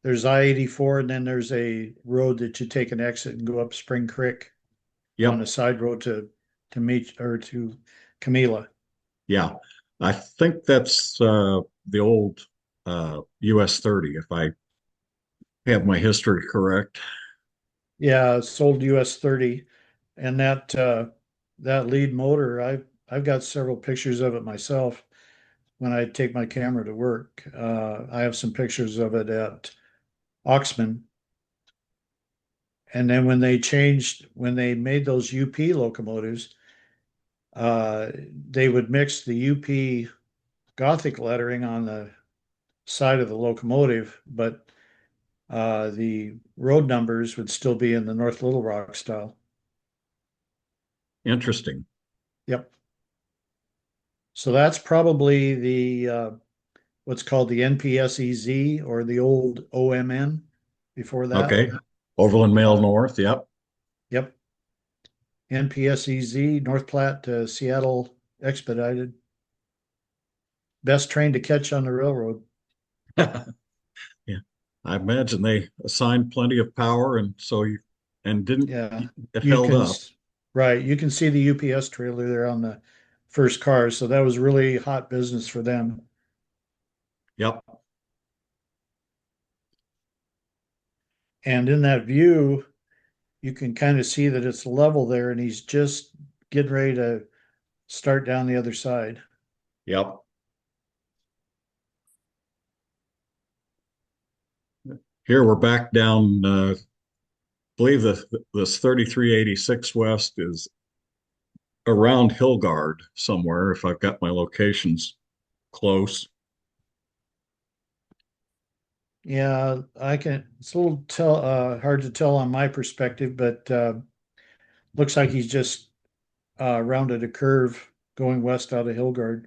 there's I-84 and then there's a road that you take an exit and go up Spring Creek on a yep, side road to meet or to Camila. yeah. I think that's the old US 30, if I have my history correct. Yeah, it's old US 30, and that lead motor, I've got several pictures of it myself when I take my camera to work. I have some pictures of it at Oxman. And then when they made those UP locomotives, they would mix the UP Gothic lettering on the side of the locomotive, but the road numbers would still be in the North Little Rock style. Interesting. Yep. So that's probably the what's called the NPSEZ or the old OMN before that. Okay. Overland Mail Uh, North. Yep. yep. NPSEZ, North Platte to Seattle expedited. Best train to catch on the railroad. Yeah. I imagine they assigned plenty of power and so you, and didn't, Yeah. it You held can, up. right. You can see the UPS trailer there on the first cars. So that was really hot business for them. Yep. And in that view, you can kind of see that it's level there, and he's just getting ready to start down the other side. Yep. Here we're back down, I believe this 3386 West is around Hillgard somewhere, if I've got my locations close. Yeah, I can. It's a little hard to tell on my perspective, but looks like he's just rounded a curve going west out of Hillgard.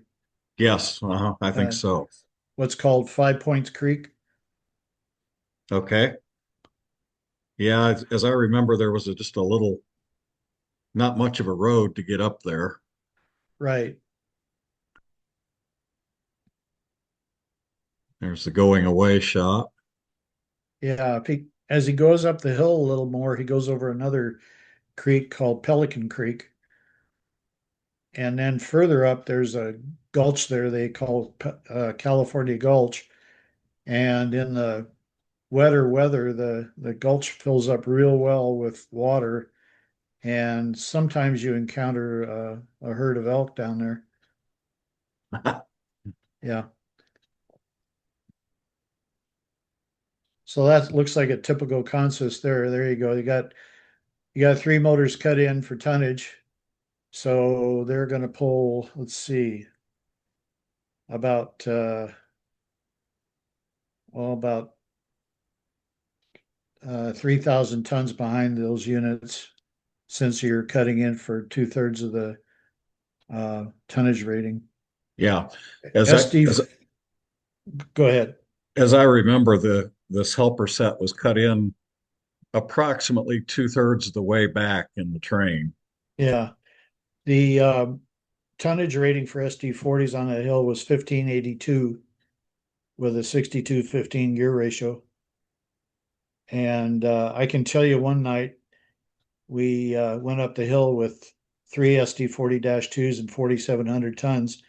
Yes, I think Uh, so. what's called Five Points Creek. Okay. Yeah, as I remember, there was just a little, not much of a road to get up there. Right. There's the going away shot. Yeah. As he goes up the hill a little more, he goes over another creek called Pelican Creek. And then further up, there's a gulch there they call California Gulch. And in the wetter weather, the gulch fills up real well with water. And sometimes you encounter a herd of elk down there. Yeah. So that looks like a typical consist there. There you go. You got three motors cut in for tonnage. So they're going to pull, let's see, about about 3,000 tons behind those units, since you're cutting in for 2/3 of the tonnage rating. Yeah. As I SD, as go ahead. as I remember, this helper set was cut in approximately 2/3 of the way back in the train. Yeah. The tonnage rating for SD40s on that hill was 1582 with a 62-15 gear ratio. And I can tell you one night we went up the hill with three SD40-2s and 4,700 tons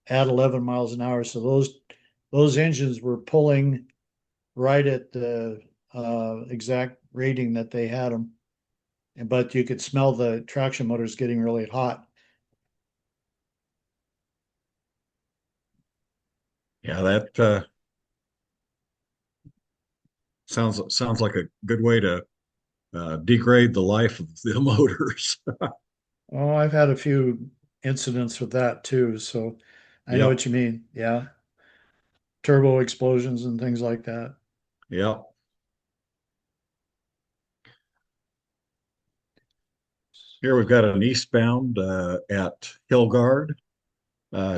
at 11 miles an hour. So those engines were pulling right at the exact rating that they had them. But you could smell the traction motors getting really hot. Yeah, that sounds like a good way to degrade the life of the motors. Oh, I've had a few incidents with that too. So I know Yep. what you mean. Yeah. Turbo explosions and things like that. Yep. Here we've got an eastbound at Hillgard.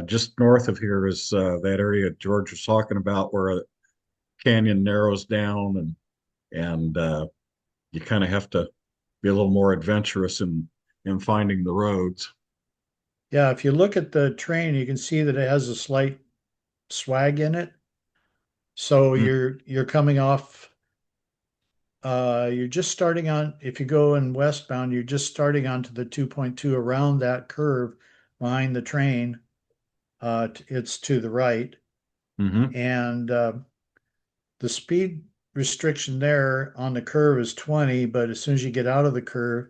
Just north of here is that area George was talking about where a canyon narrows down and you kind of have to be a little more adventurous in finding the roads. Yeah, if you look at the train, you can see that it has a slight swag in it. So Hmm. you're coming off you're just starting on, if you go in westbound, you're just starting onto the 2.2 around that curve behind the train. It's to the right. Mm-hmm. And the speed restriction there on the curve is 20, but as soon as you get out of the curve,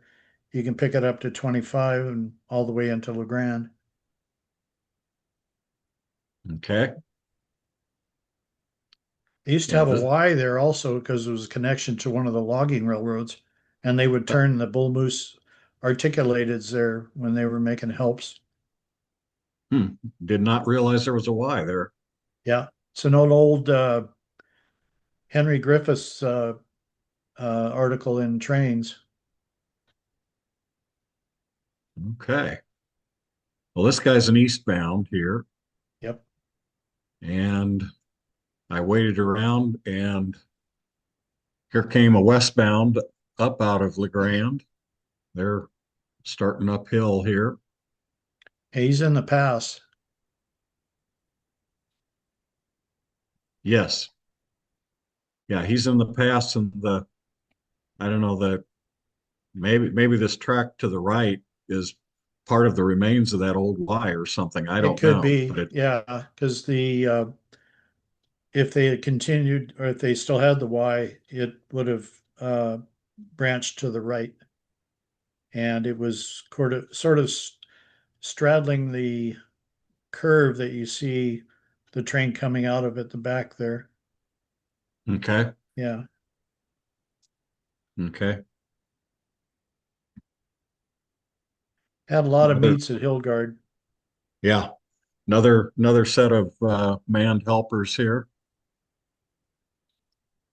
you can pick it up to 25 and all the way into Grande. Okay. They used to Yeah, have a Y there also because it was a connection to one of the logging railroads, and they would turn the bull moose articulateds there when they were making helps. hmm, did not realize there was a Y there. Yeah, it's an old Henry Griffiths article in Trains. Okay. Well, this guy's an eastbound here, Yep. and I waited around, and here came a westbound up out of Grande. They're starting uphill here. He's in the pass. Yes. Yeah, he's in the pass, and I don't know, maybe this track to the right is part of the remains of that old Y or something. I It don't could know, but be, yeah, because if they had continued or if they still had the Y, it would have branched to the right, and it was sort of straddling the curve that you see the train coming out of at the back there. okay, Yeah. okay. Had a lot of Another, meets at Hillgard. yeah, another set of manned helpers here.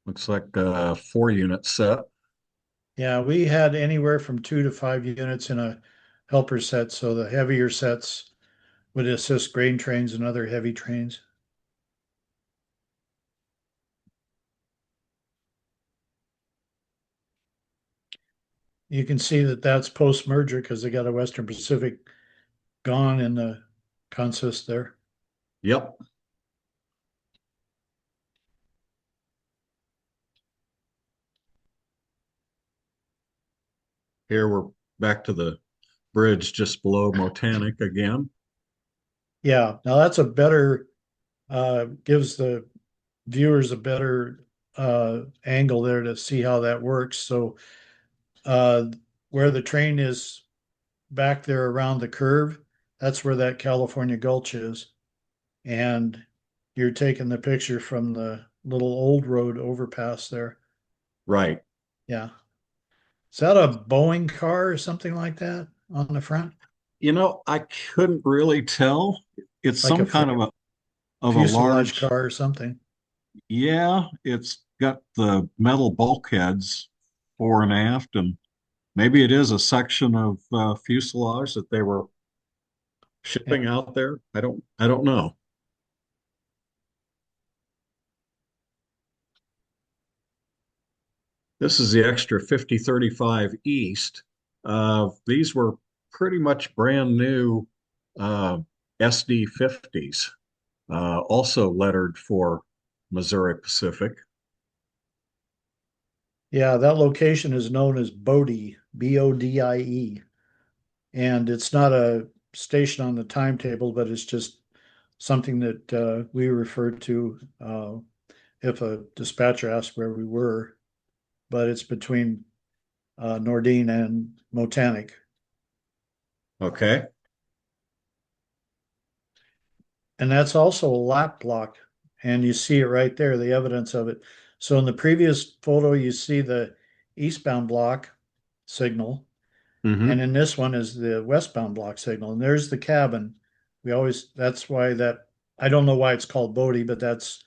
Looks like a 4 unit set. Yeah, we had anywhere from 2 to 5 units in a helper set, so the heavier sets would assist grain trains and other heavy trains. You can see that that's post-merger because they got a Western Pacific gone in the consist there. Yep. Here we're back to the bridge just below Motanic again. Yeah, now that's a better gives the viewers a better angle there to see how that works. So uh, where the train is back there around the curve, that's where that California Gulch is. And you're taking the picture from the little old road overpass there. Right. Yeah. Is that a Boeing car or something like that on the front? I couldn't really tell. It's Like a some kind of a fuselage large, car or something? yeah, it's got the metal bulkheads fore and aft, and maybe it is a section of fuselage that they were Yeah. shipping out there. I don't know. This is the extra 5035 East. These were pretty much brand new SD50s, also lettered for Missouri Pacific. Yeah, that location is known as Bodie, Bodie. And it's not a station on the timetable, but it's just something that we refer to if a dispatcher asked where we were. But it's between Nordine and Motanic. Okay. And that's also a lap block. And you see it right there, the evidence of it. So in the previous photo, you see the eastbound block signal. And Hmm. in this one is the westbound block signal. And there's the cabin. That's why I don't know why it's called Bodie, but that's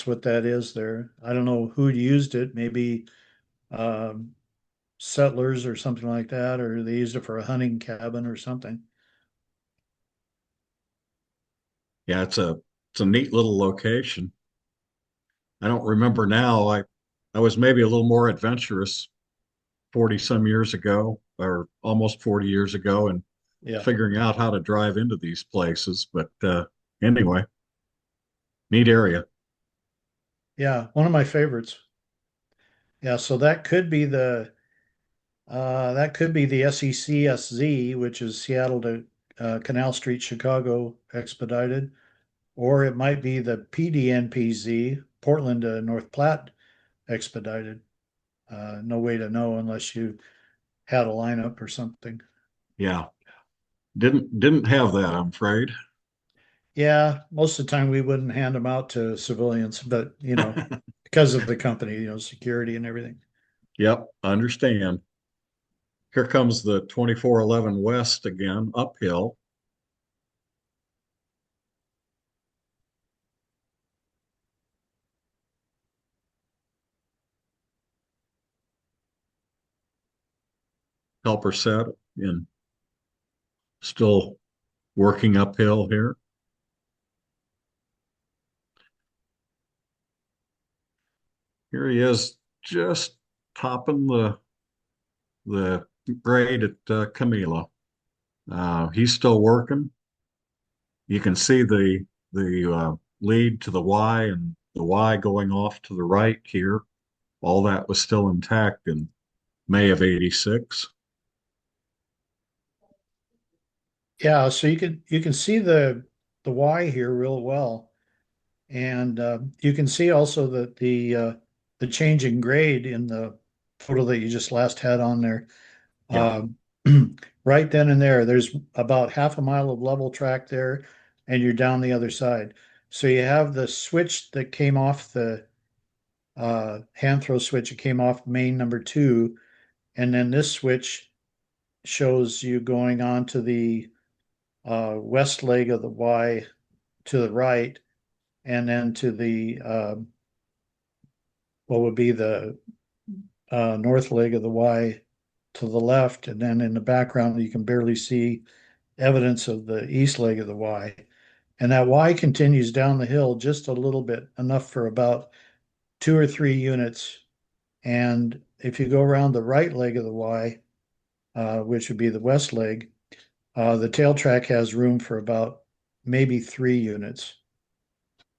what that is there. I don't know who used it, maybe um, settlers or something like that, or they used it for a hunting cabin or something. Yeah, it's a neat little location. I don't remember now. I was maybe a little more adventurous 40 some years ago, or almost 40 years ago, and Yeah. figuring out how to drive into these places. But anyway, neat area. Yeah, one of my favorites. Yeah, so that could be the SECSZ, which is Seattle to Canal Street, Chicago expedited, or it might be the PDNPZ, Portland to North Platte expedited. No way to know unless you had a lineup or something. Yeah, didn't have that, I'm afraid. Yeah, most of the time we wouldn't hand them out to civilians, but because of the company, security and everything. Yep, understand. Here comes the 2411 West again, uphill. Helper set and still working uphill here. Here he is, just topping the grade at Camila. He's still working. You can see the lead to the Y and the Y going off to the right here. All that was still intact in May of '86. Yeah, so you can see the Y here real well, and you can see also that the change in grade in the photo that you just last had on there. Yeah, Um, right then and there, there's about half a mile of level track there, and you're down the other side. So you have the switch that came off the hand throw switch. It came off main number two, and then this switch shows you going on to the west leg of the Y to the right, and then to the what would be the north leg of the Y to the left, and then in the background you can barely see evidence of the east leg of the Y. And that Y continues down the hill just a little bit, enough for about 2 or 3 units. And if you go around the right leg of the Y, which would be the west leg, the tail track has room for about maybe 3 units.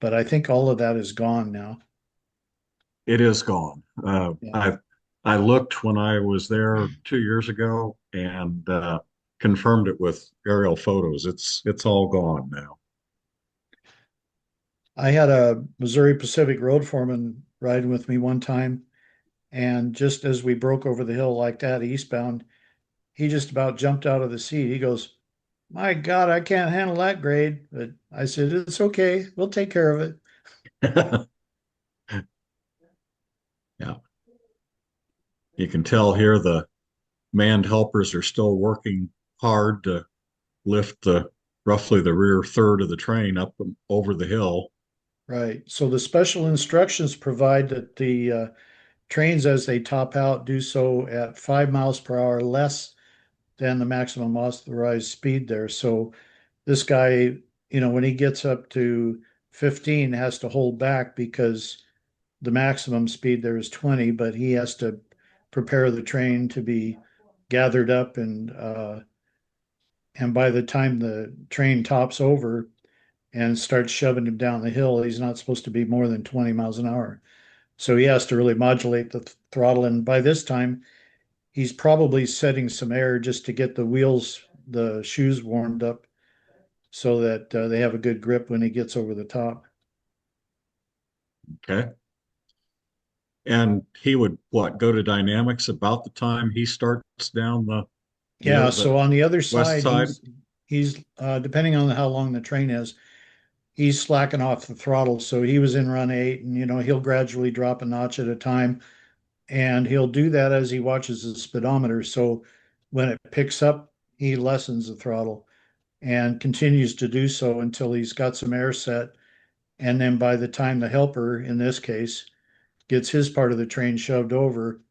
But I think all of that is gone now. it is gone. Yeah. I looked when I was there 2 years ago and confirmed it with aerial photos. It's all gone now. I had a Missouri Pacific road foreman riding with me one time, and just as we broke over the hill like that eastbound, he just about jumped out of the seat. He goes, "My God, I can't handle that grade." But I said, "It's okay. We'll take care of it." Yeah, you can tell here the manned helpers are still working hard to lift the roughly the rear third of the train up and over the hill. Right. So the special instructions provide that the trains, as they top out, do so at 5 miles per hour less than the maximum authorized speed there. So this guy, when he gets up to 15, has to hold back because the maximum speed there is 20, but he has to prepare the train to be gathered up, and by the time the train tops over and starts shoving him down the hill, he's not supposed to be more than 20 miles an hour. So he has to really modulate the throttle. And by this time, he's probably setting some air just to get the shoes warmed up so that they have a good grip when he gets over the top. Okay. And he would what go to dynamics about the time he starts down Yeah. the So on the other west side, side. he's depending on how long the train is, he's slacking off the throttle. So he was in run eight, and he'll gradually drop a notch at a time, and he'll do that as he watches the speedometer. So when it picks up, he lessens the throttle and continues to do so until he's got some air set. And then by the time the helper, in this case, gets his part of the train shoved over,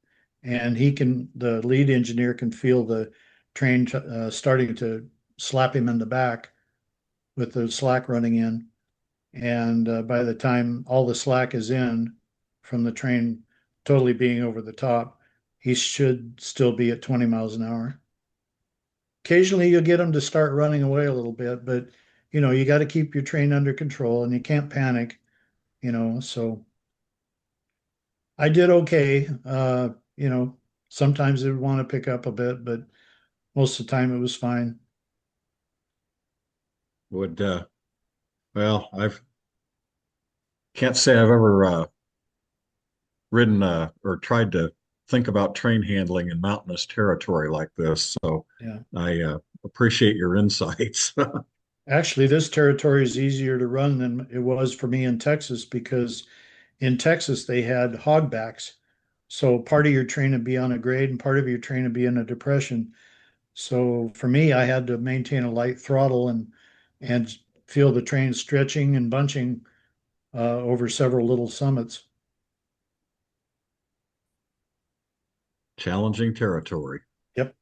and the lead engineer can feel the train starting to slap him in the back with the slack running in. And by the time all the slack is in from the train totally being over the top, he should still be at 20 miles an hour. Occasionally, you'll get him to start running away a little bit, but you got to keep your train under control and you can't panic, so I did okay. Sometimes it would want to pick up a bit, but most of the time it was fine. Would well, I've can't say I've ever ridden or tried to think about train handling in mountainous territory like this. So Yeah. I appreciate your insights. Actually, this territory is easier to run than it was for me in Texas, because in Texas they had hogbacks. So part of your train would be on a grade and part of your train would be in a depression. So for me, I had to maintain a light throttle and feel the train stretching and bunching over several little summits. Challenging territory. Yep.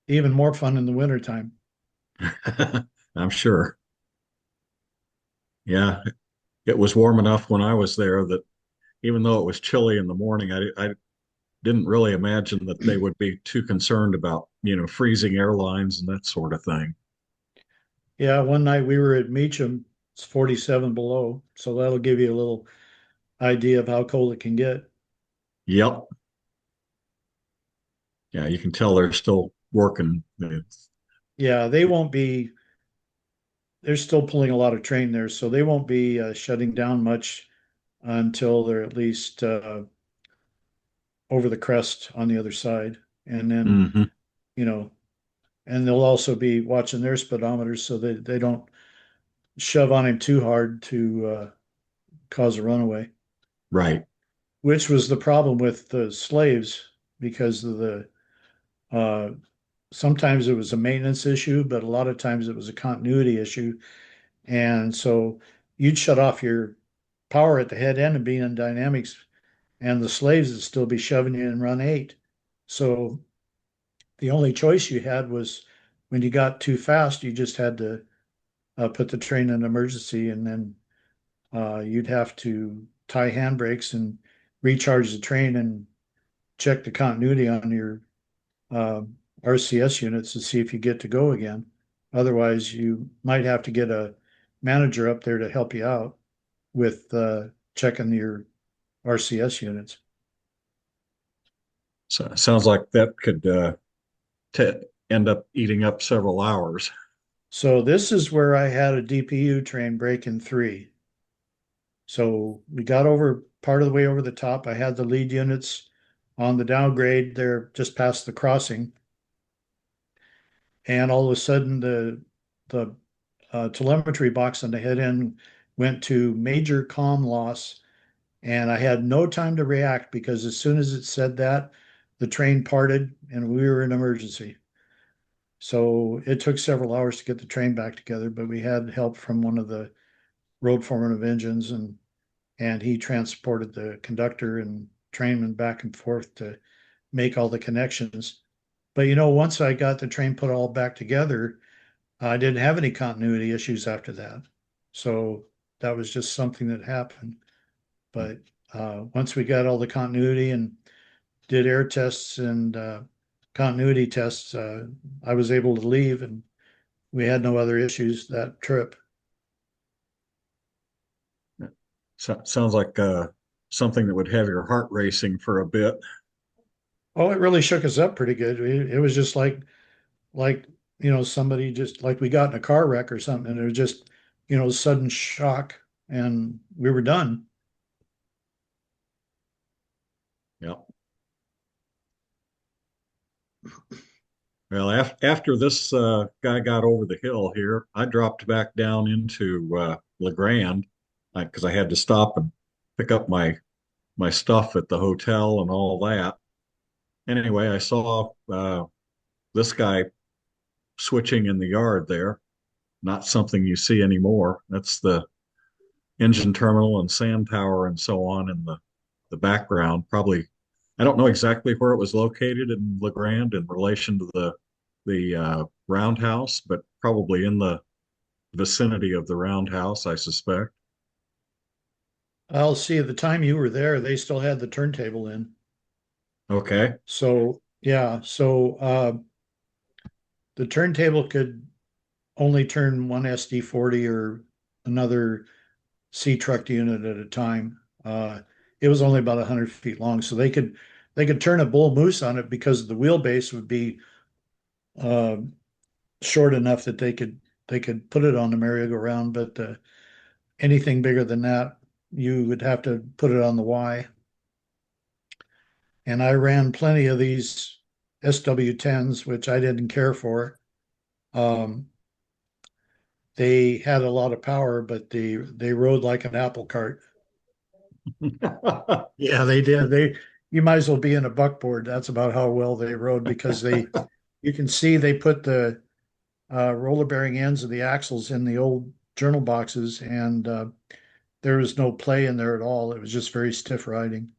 Even more fun in the wintertime. I'm sure. Yeah, it was warm enough when I was there that even though it was chilly in the morning, I didn't really imagine that they would be too concerned about, freezing airlines and that sort of thing. Yeah, one night we were at Meacham, it's 47 below. So that'll give you a little idea of how cold it can get. Yep. Yeah, you can tell they're still working. Yeah, they won't be. They're still pulling a lot of train there, so they won't be shutting down much until they're at least over the crest on the other side, and then Hmm. you know, and they'll also be watching their speedometers so that they don't shove on him too hard to cause a runaway, Right. which was the problem with the slaves because of the uh, sometimes it was a maintenance issue, but a lot of times it was a continuity issue. And so you'd shut off your power at the head end and be in dynamics, and the slaves would still be shoving you in run eight. So the only choice you had was when you got too fast, you just had to put the train in emergency, and then you'd have to tie handbrakes and recharge the train and check the continuity on your uh, RCS units to see if you get to go again. Otherwise, you might have to get a manager up there to help you out with checking your RCS units. So sounds like that could t end up eating up several hours. So this is where I had a DPU train break in three. So we got over part of the way over the top. I had the lead units on the downgrade there just past the crossing. And all of a sudden the telemetry box on the head end went to major comm loss. And I had no time to react because as soon as it said that, the train parted and we were in emergency. So it took several hours to get the train back together, but we had help from one of the road foreman of engines, and he transported the conductor and trainman back and forth to make all the connections. But once I got the train put all back together, I didn't have any continuity issues after that. So that was just something that happened. But once we got all the continuity and did air tests and continuity tests, I was able to leave, and we had no other issues that trip. So, sounds like something that would have your heart racing for a bit. Oh, it really shook us up pretty good. It was just like somebody just like we got in a car wreck or something, and it was just sudden shock, and we were done. Yeah. Well, after this guy got over the hill here, I dropped back down into La Grande because I had to stop and pick up my stuff at the hotel and all that. Anyway, I saw this guy switching in the yard there. Not something you see anymore. That's the engine terminal and sand tower and so on in the background. Probably, I don't know exactly where it was located in La Grande in relation to the roundhouse, but probably in the vicinity of the roundhouse, I suspect. I'll see at the time you were there, they still had the turntable in. Okay. So yeah, so the turntable could only turn one SD40 or another C truck unit at a time. It was only about 100 feet long, so they could turn a bull moose on it because the wheelbase would be uh, short enough that they could put it on the merry-go-round. But anything bigger than that, you would have to put it on the Y. And I ran plenty of these SW10s, which I didn't care for. Um, they had a lot of power, but they rode like an apple cart. Yeah, they did. You might as well be in a buckboard. That's about how well they rode because you can see they put the roller bearing ends of the axles in the old journal boxes, and there was no play in there at all. It was just very stiff riding.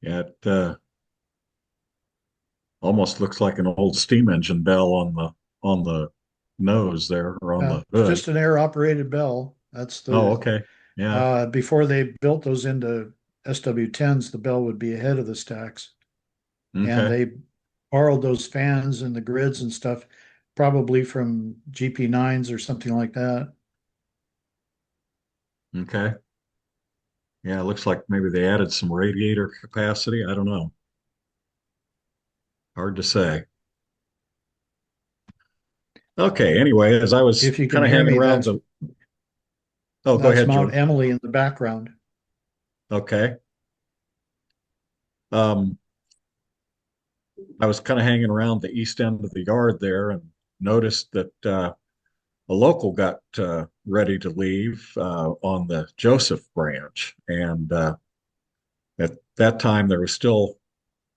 Yeah, it almost looks like an old steam engine bell on the nose there or on the It's hood. just an air operated bell. That's Oh, the okay. Yeah. before they built those into SW10s, the bell would be ahead of the stacks, and Okay. they borrowed those fans and the grids and stuff probably from GP9s or something like that. Okay. Yeah, it looks like maybe they added some radiator capacity. I don't know. Hard to say. Okay, anyway, as I was If you can kind of hear hanging me, around the, oh, go that's ahead, Mount Jim. Emily in the background. Okay. Um, I was kind of hanging around the east end of the yard there and noticed that a local got ready to leave on the Joseph branch. And at that time, there was still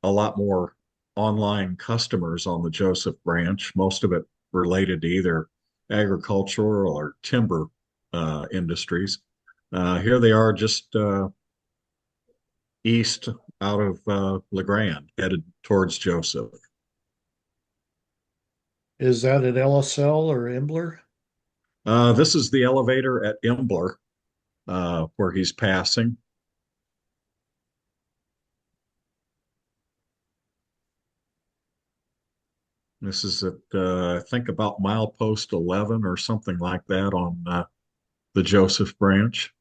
a lot more online customers on the Joseph branch, most of it related to either agricultural or timber industries. Here they are just east out of La Grande, headed towards Joseph. Is that at LSL or Imbler? This is the elevator at Imbler, where he's passing. This is at, I think, about milepost 11 or something like that on the Joseph branch.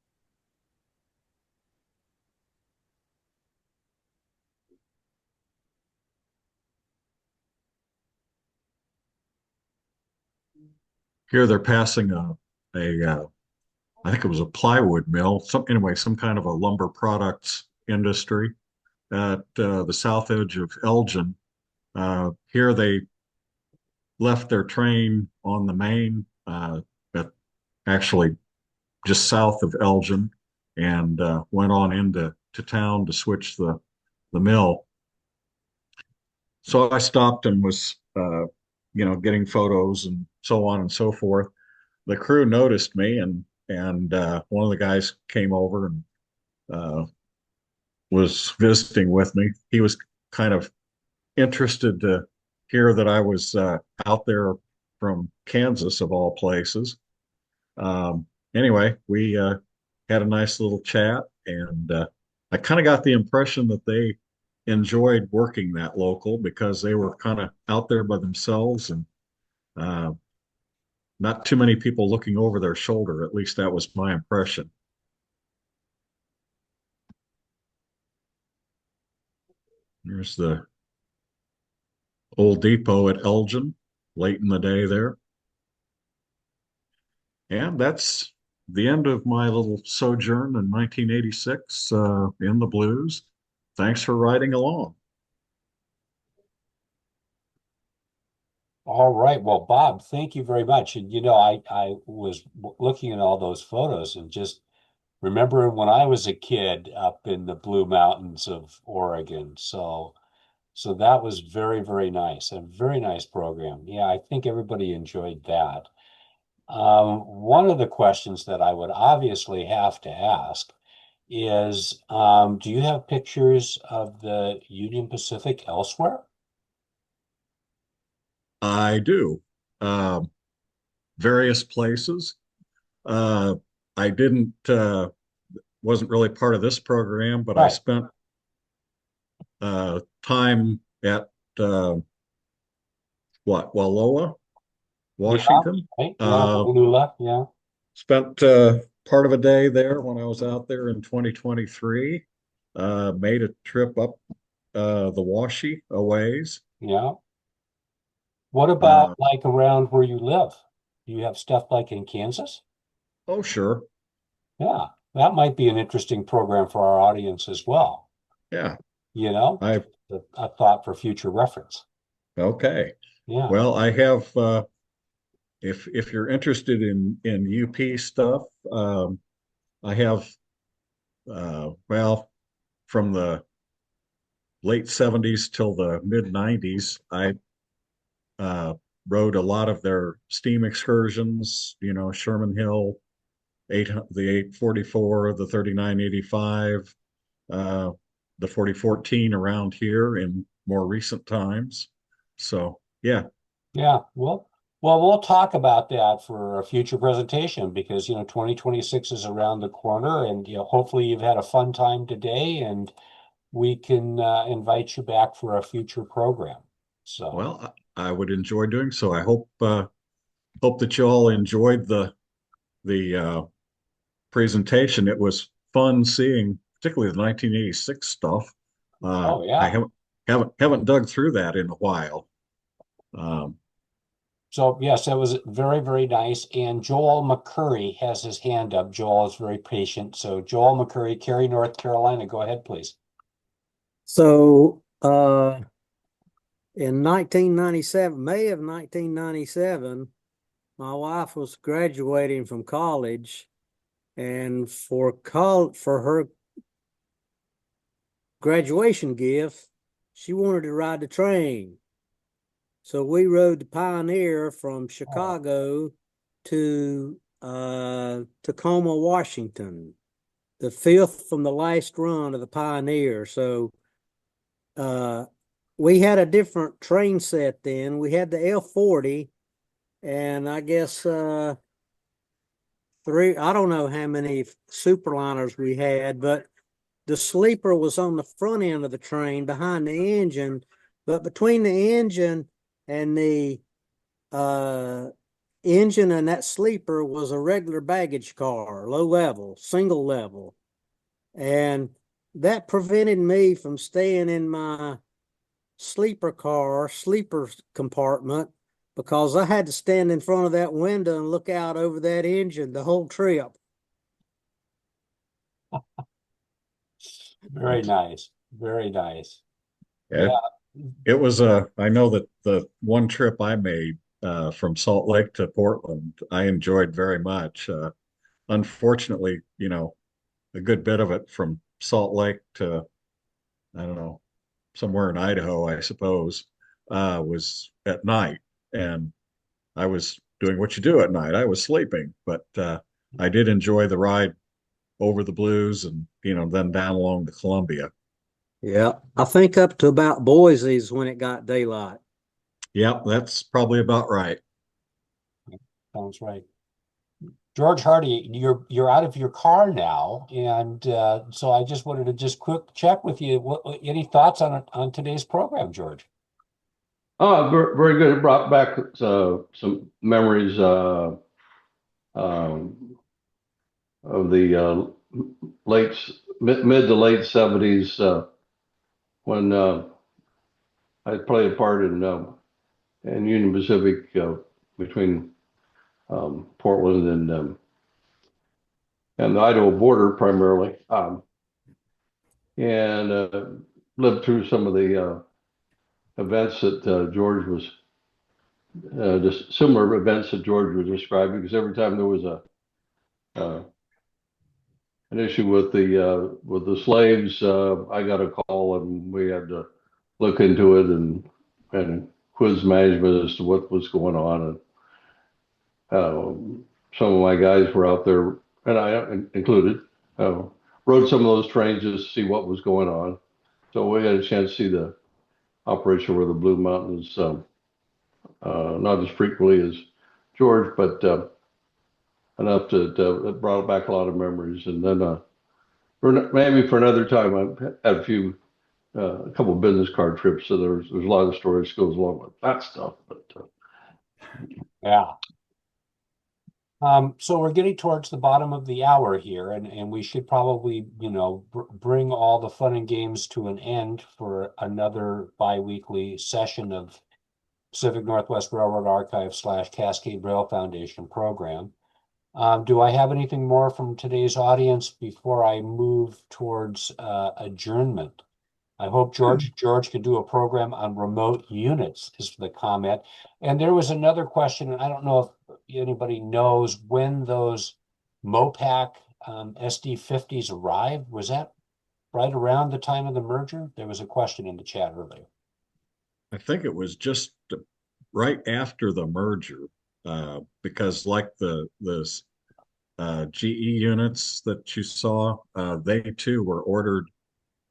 Here they're passing I think it was a plywood mill, some kind of a lumber products industry at the south edge of Elgin. Here they left their train on the main, at actually just south of Elgin, and went on into town to switch the mill. So I stopped and was, getting photos and so on and so forth. The crew noticed me, and one of the guys came over and uh, was visiting with me. He was kind of interested to hear that I was out there from Kansas, of all places. Anyway, we had a nice little chat, and I kind of got the impression that they enjoyed working that local because they were kind of out there by themselves and uh, not too many people looking over their shoulder. At least that was my impression. There's the old depot at Elgin late in the day there. And that's the end of my little sojourn in 1986 in the blues. Thanks for riding along. All right. Well, Bob, thank you very much. And I was looking at all those photos and just remembering when I was a kid up in the Blue Mountains of Oregon. So that was very, very nice. A very nice program. Yeah, I think everybody enjoyed that. One of the questions that I would obviously have to ask is, do you have pictures of the Union Pacific elsewhere? I do. Um, Various places. Uh, I didn't, wasn't really part of this program, but I Right. spent time at Wallowa, Yeah. Washington. Right. Yeah. Uh, Honolulu. Yeah. Spent part of a day there when I was out there in 2023. Made a trip up the Washi a ways. Yeah. What about Uh, like around where you live? Do you have stuff like in Kansas? oh, sure. Yeah. That might be an interesting program for our audience as well. Yeah. You know, I just a thought for future reference. Okay. Yeah. Well, I have if you're interested in UP stuff, I have well, from the late 70s till the mid 90s, I uh, rode a lot of their steam excursions, Sherman Hill, the 844, the 3985, uh, the 4014 around here in more recent times. So, yeah. Yeah. Well, we'll talk about that for a future presentation because, 2026 is around the corner and, hopefully you've had a fun time today and we can invite you back for a future program. So, Well, I would enjoy doing so. I hope that you all enjoyed the presentation. It was fun seeing, particularly the 1986 stuff. oh I yeah. haven't haven't dug through that in a while. Um, So yes, that was very, very nice. And Joel McCurry has his hand up. Joel is very patient. So Joel McCurry, Cary, North Carolina, go ahead, please. So, in 1997, May of 1997, my wife was graduating from college, and for her graduation gift, she wanted to ride the train. So we rode the Pioneer from Chicago to Tacoma, Washington, the fifth from the last run of the Pioneer. So we had a different train set then. We had the F40, and I guess I don't know how many superliners we had, but the sleeper was on the front end of the train behind the engine, but between the engine and the engine and that sleeper was a regular baggage car, low level, single level. And that prevented me from staying in my sleeper compartment, because I had to stand in front of that window and look out over that engine the whole trip. Very nice. Very nice. yeah, it was I know that the one trip I made from Salt Lake to Portland, I enjoyed very much. Unfortunately, a good bit of it from Salt Lake to, I don't know, somewhere in Idaho, I suppose, was at night. And I was doing what you do at night. I was sleeping, but I did enjoy the ride over the Blues and, then down along the Columbia. Yeah, I think up to about Boise's when it got daylight. Yep, that's probably about right. Sounds right. George Hardy, you're out of your car now, and so I just wanted to just quick check with you. Any thoughts on today's program, George? Very good. It brought back some memories of the late mid to late 70s when I played a part in Union Pacific between Portland and the Idaho border primarily, and lived through some of the events that George was just similar events that George was describing. Because every time there was an issue with the slaves, I got a call and we had to look into it and quiz management as to what was going on. And some of my guys were out there, and I included, rode some of those trains just to see what was going on. So we had a chance to see the operation over the Blue Mountains, not as frequently as George, but enough to it brought back a lot of memories. And then maybe for another time, I've had a couple of business card trips, so there's a lot of stories goes along with that stuff. But Yeah. So we're getting towards the bottom of the hour here, and we should probably, bring all the fun and games to an end for another bi-weekly session of Pacific Northwest Railroad Archive / Cascade Rail Foundation program. Do I have anything more from today's audience before I move towards adjournment? I hope George could do a program on remote units, is the comment. And there was another question, and I don't know if anybody knows when those MOPAC SD50s arrived. Was that right around the time of the merger? There was a question in the chat earlier. I think it was just right after the merger, because like the GE units that you saw, they too were ordered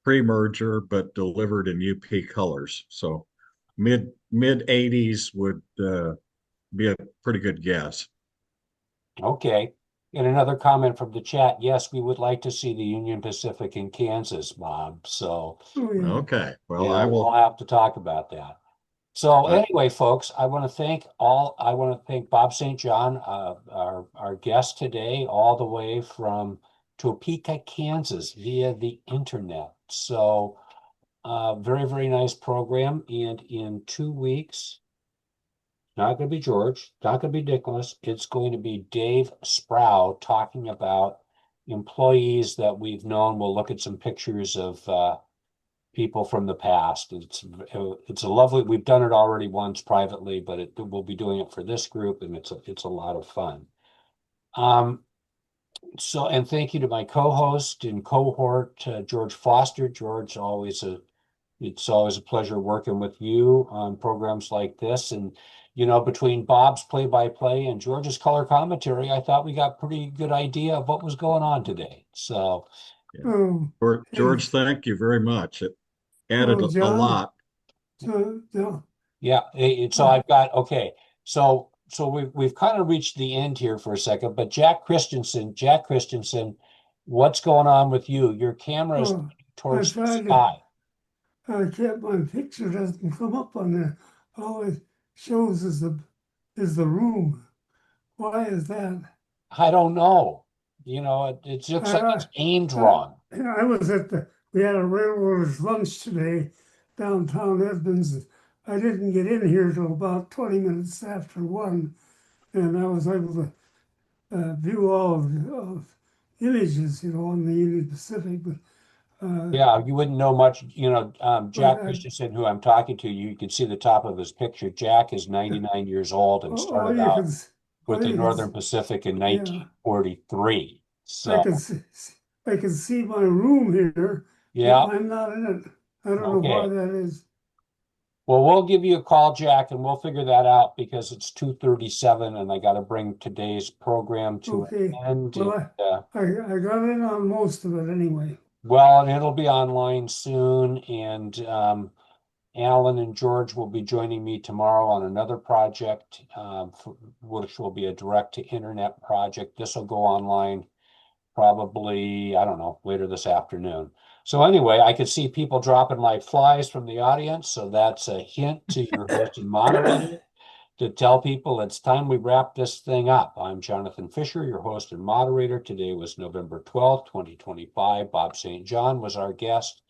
pre-merger but delivered in UP colors. So mid 80s would be a pretty good guess. Okay. And another comment from the chat. Yes, we would like to see the Union Pacific in Kansas, Bob. So Okay. Well, yeah, I will. we'll have to talk about that. So anyway, folks, I want to thank Bob St. John, our guest today, all the way from Topeka, Kansas, via the internet. So Very, very nice program. And in 2 weeks, not going to be George, not going to be Nicholas. It's going to be Dave Sproul talking about employees that we've known. We'll look at some pictures of people from the past. It's a lovely. We've done it already once privately, but we'll be doing it for this group, and it's a lot of fun. So, and thank you to my co-host and cohort, George Foster. George, it's always a pleasure working with you on programs like this. And, between Bob's play-by-play and George's color commentary, I thought we got pretty good idea of what was going on today. So, George, thank you very much. It added a John, lot. yeah. So I've got, okay. So we've kind of reached the end here for a second, but Jack Christensen, what's going on with you? Your camera is towards the sky. My picture doesn't come up on there. All it shows is the room. Why is that? I don't know. It looks like it's aimed wrong. We had a railroaders lunch today downtown Edmonds. I didn't get in here till about 20 minutes after 1, and I was able to view all of images, on the Union Pacific. But yeah, you wouldn't know much. Jack But, Christensen, who I'm talking to, you can see the top of his picture. Jack is 99 years old and started out with the Northern Pacific in 1943. So I can see my room here. yeah, I'm not in it. I don't know why that is. Well, we'll give you a call, Jack, and we'll figure that out because it's 2:37 and I got to bring today's program to an end. Well, I got in on most of it anyway. Well, and it'll be online soon. And Alan and George will be joining me tomorrow on another project, which will be a direct-to-internet project. This will go online probably, I don't know, later this afternoon. So anyway, I could see people dropping like flies from the audience. So that's a hint to your host and moderator to tell people it's time we wrap this thing up. I'm Jonathan Fisher, your host and moderator. Today was November 12th, 2025. Bob St. John was our guest.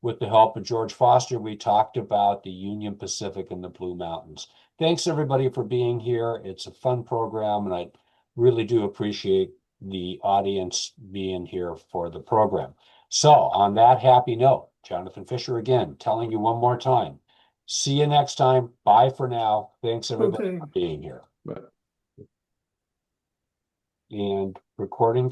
With the help of George Foster, we talked about the Union Pacific and the Blue Mountains. Thanks everybody for being here. It's a fun program, and I really do appreciate the audience being here for the program. So on that happy note, Jonathan Fisher again, telling you one more time, see you next time. Bye for now. Thanks everybody for being here. Right. And recording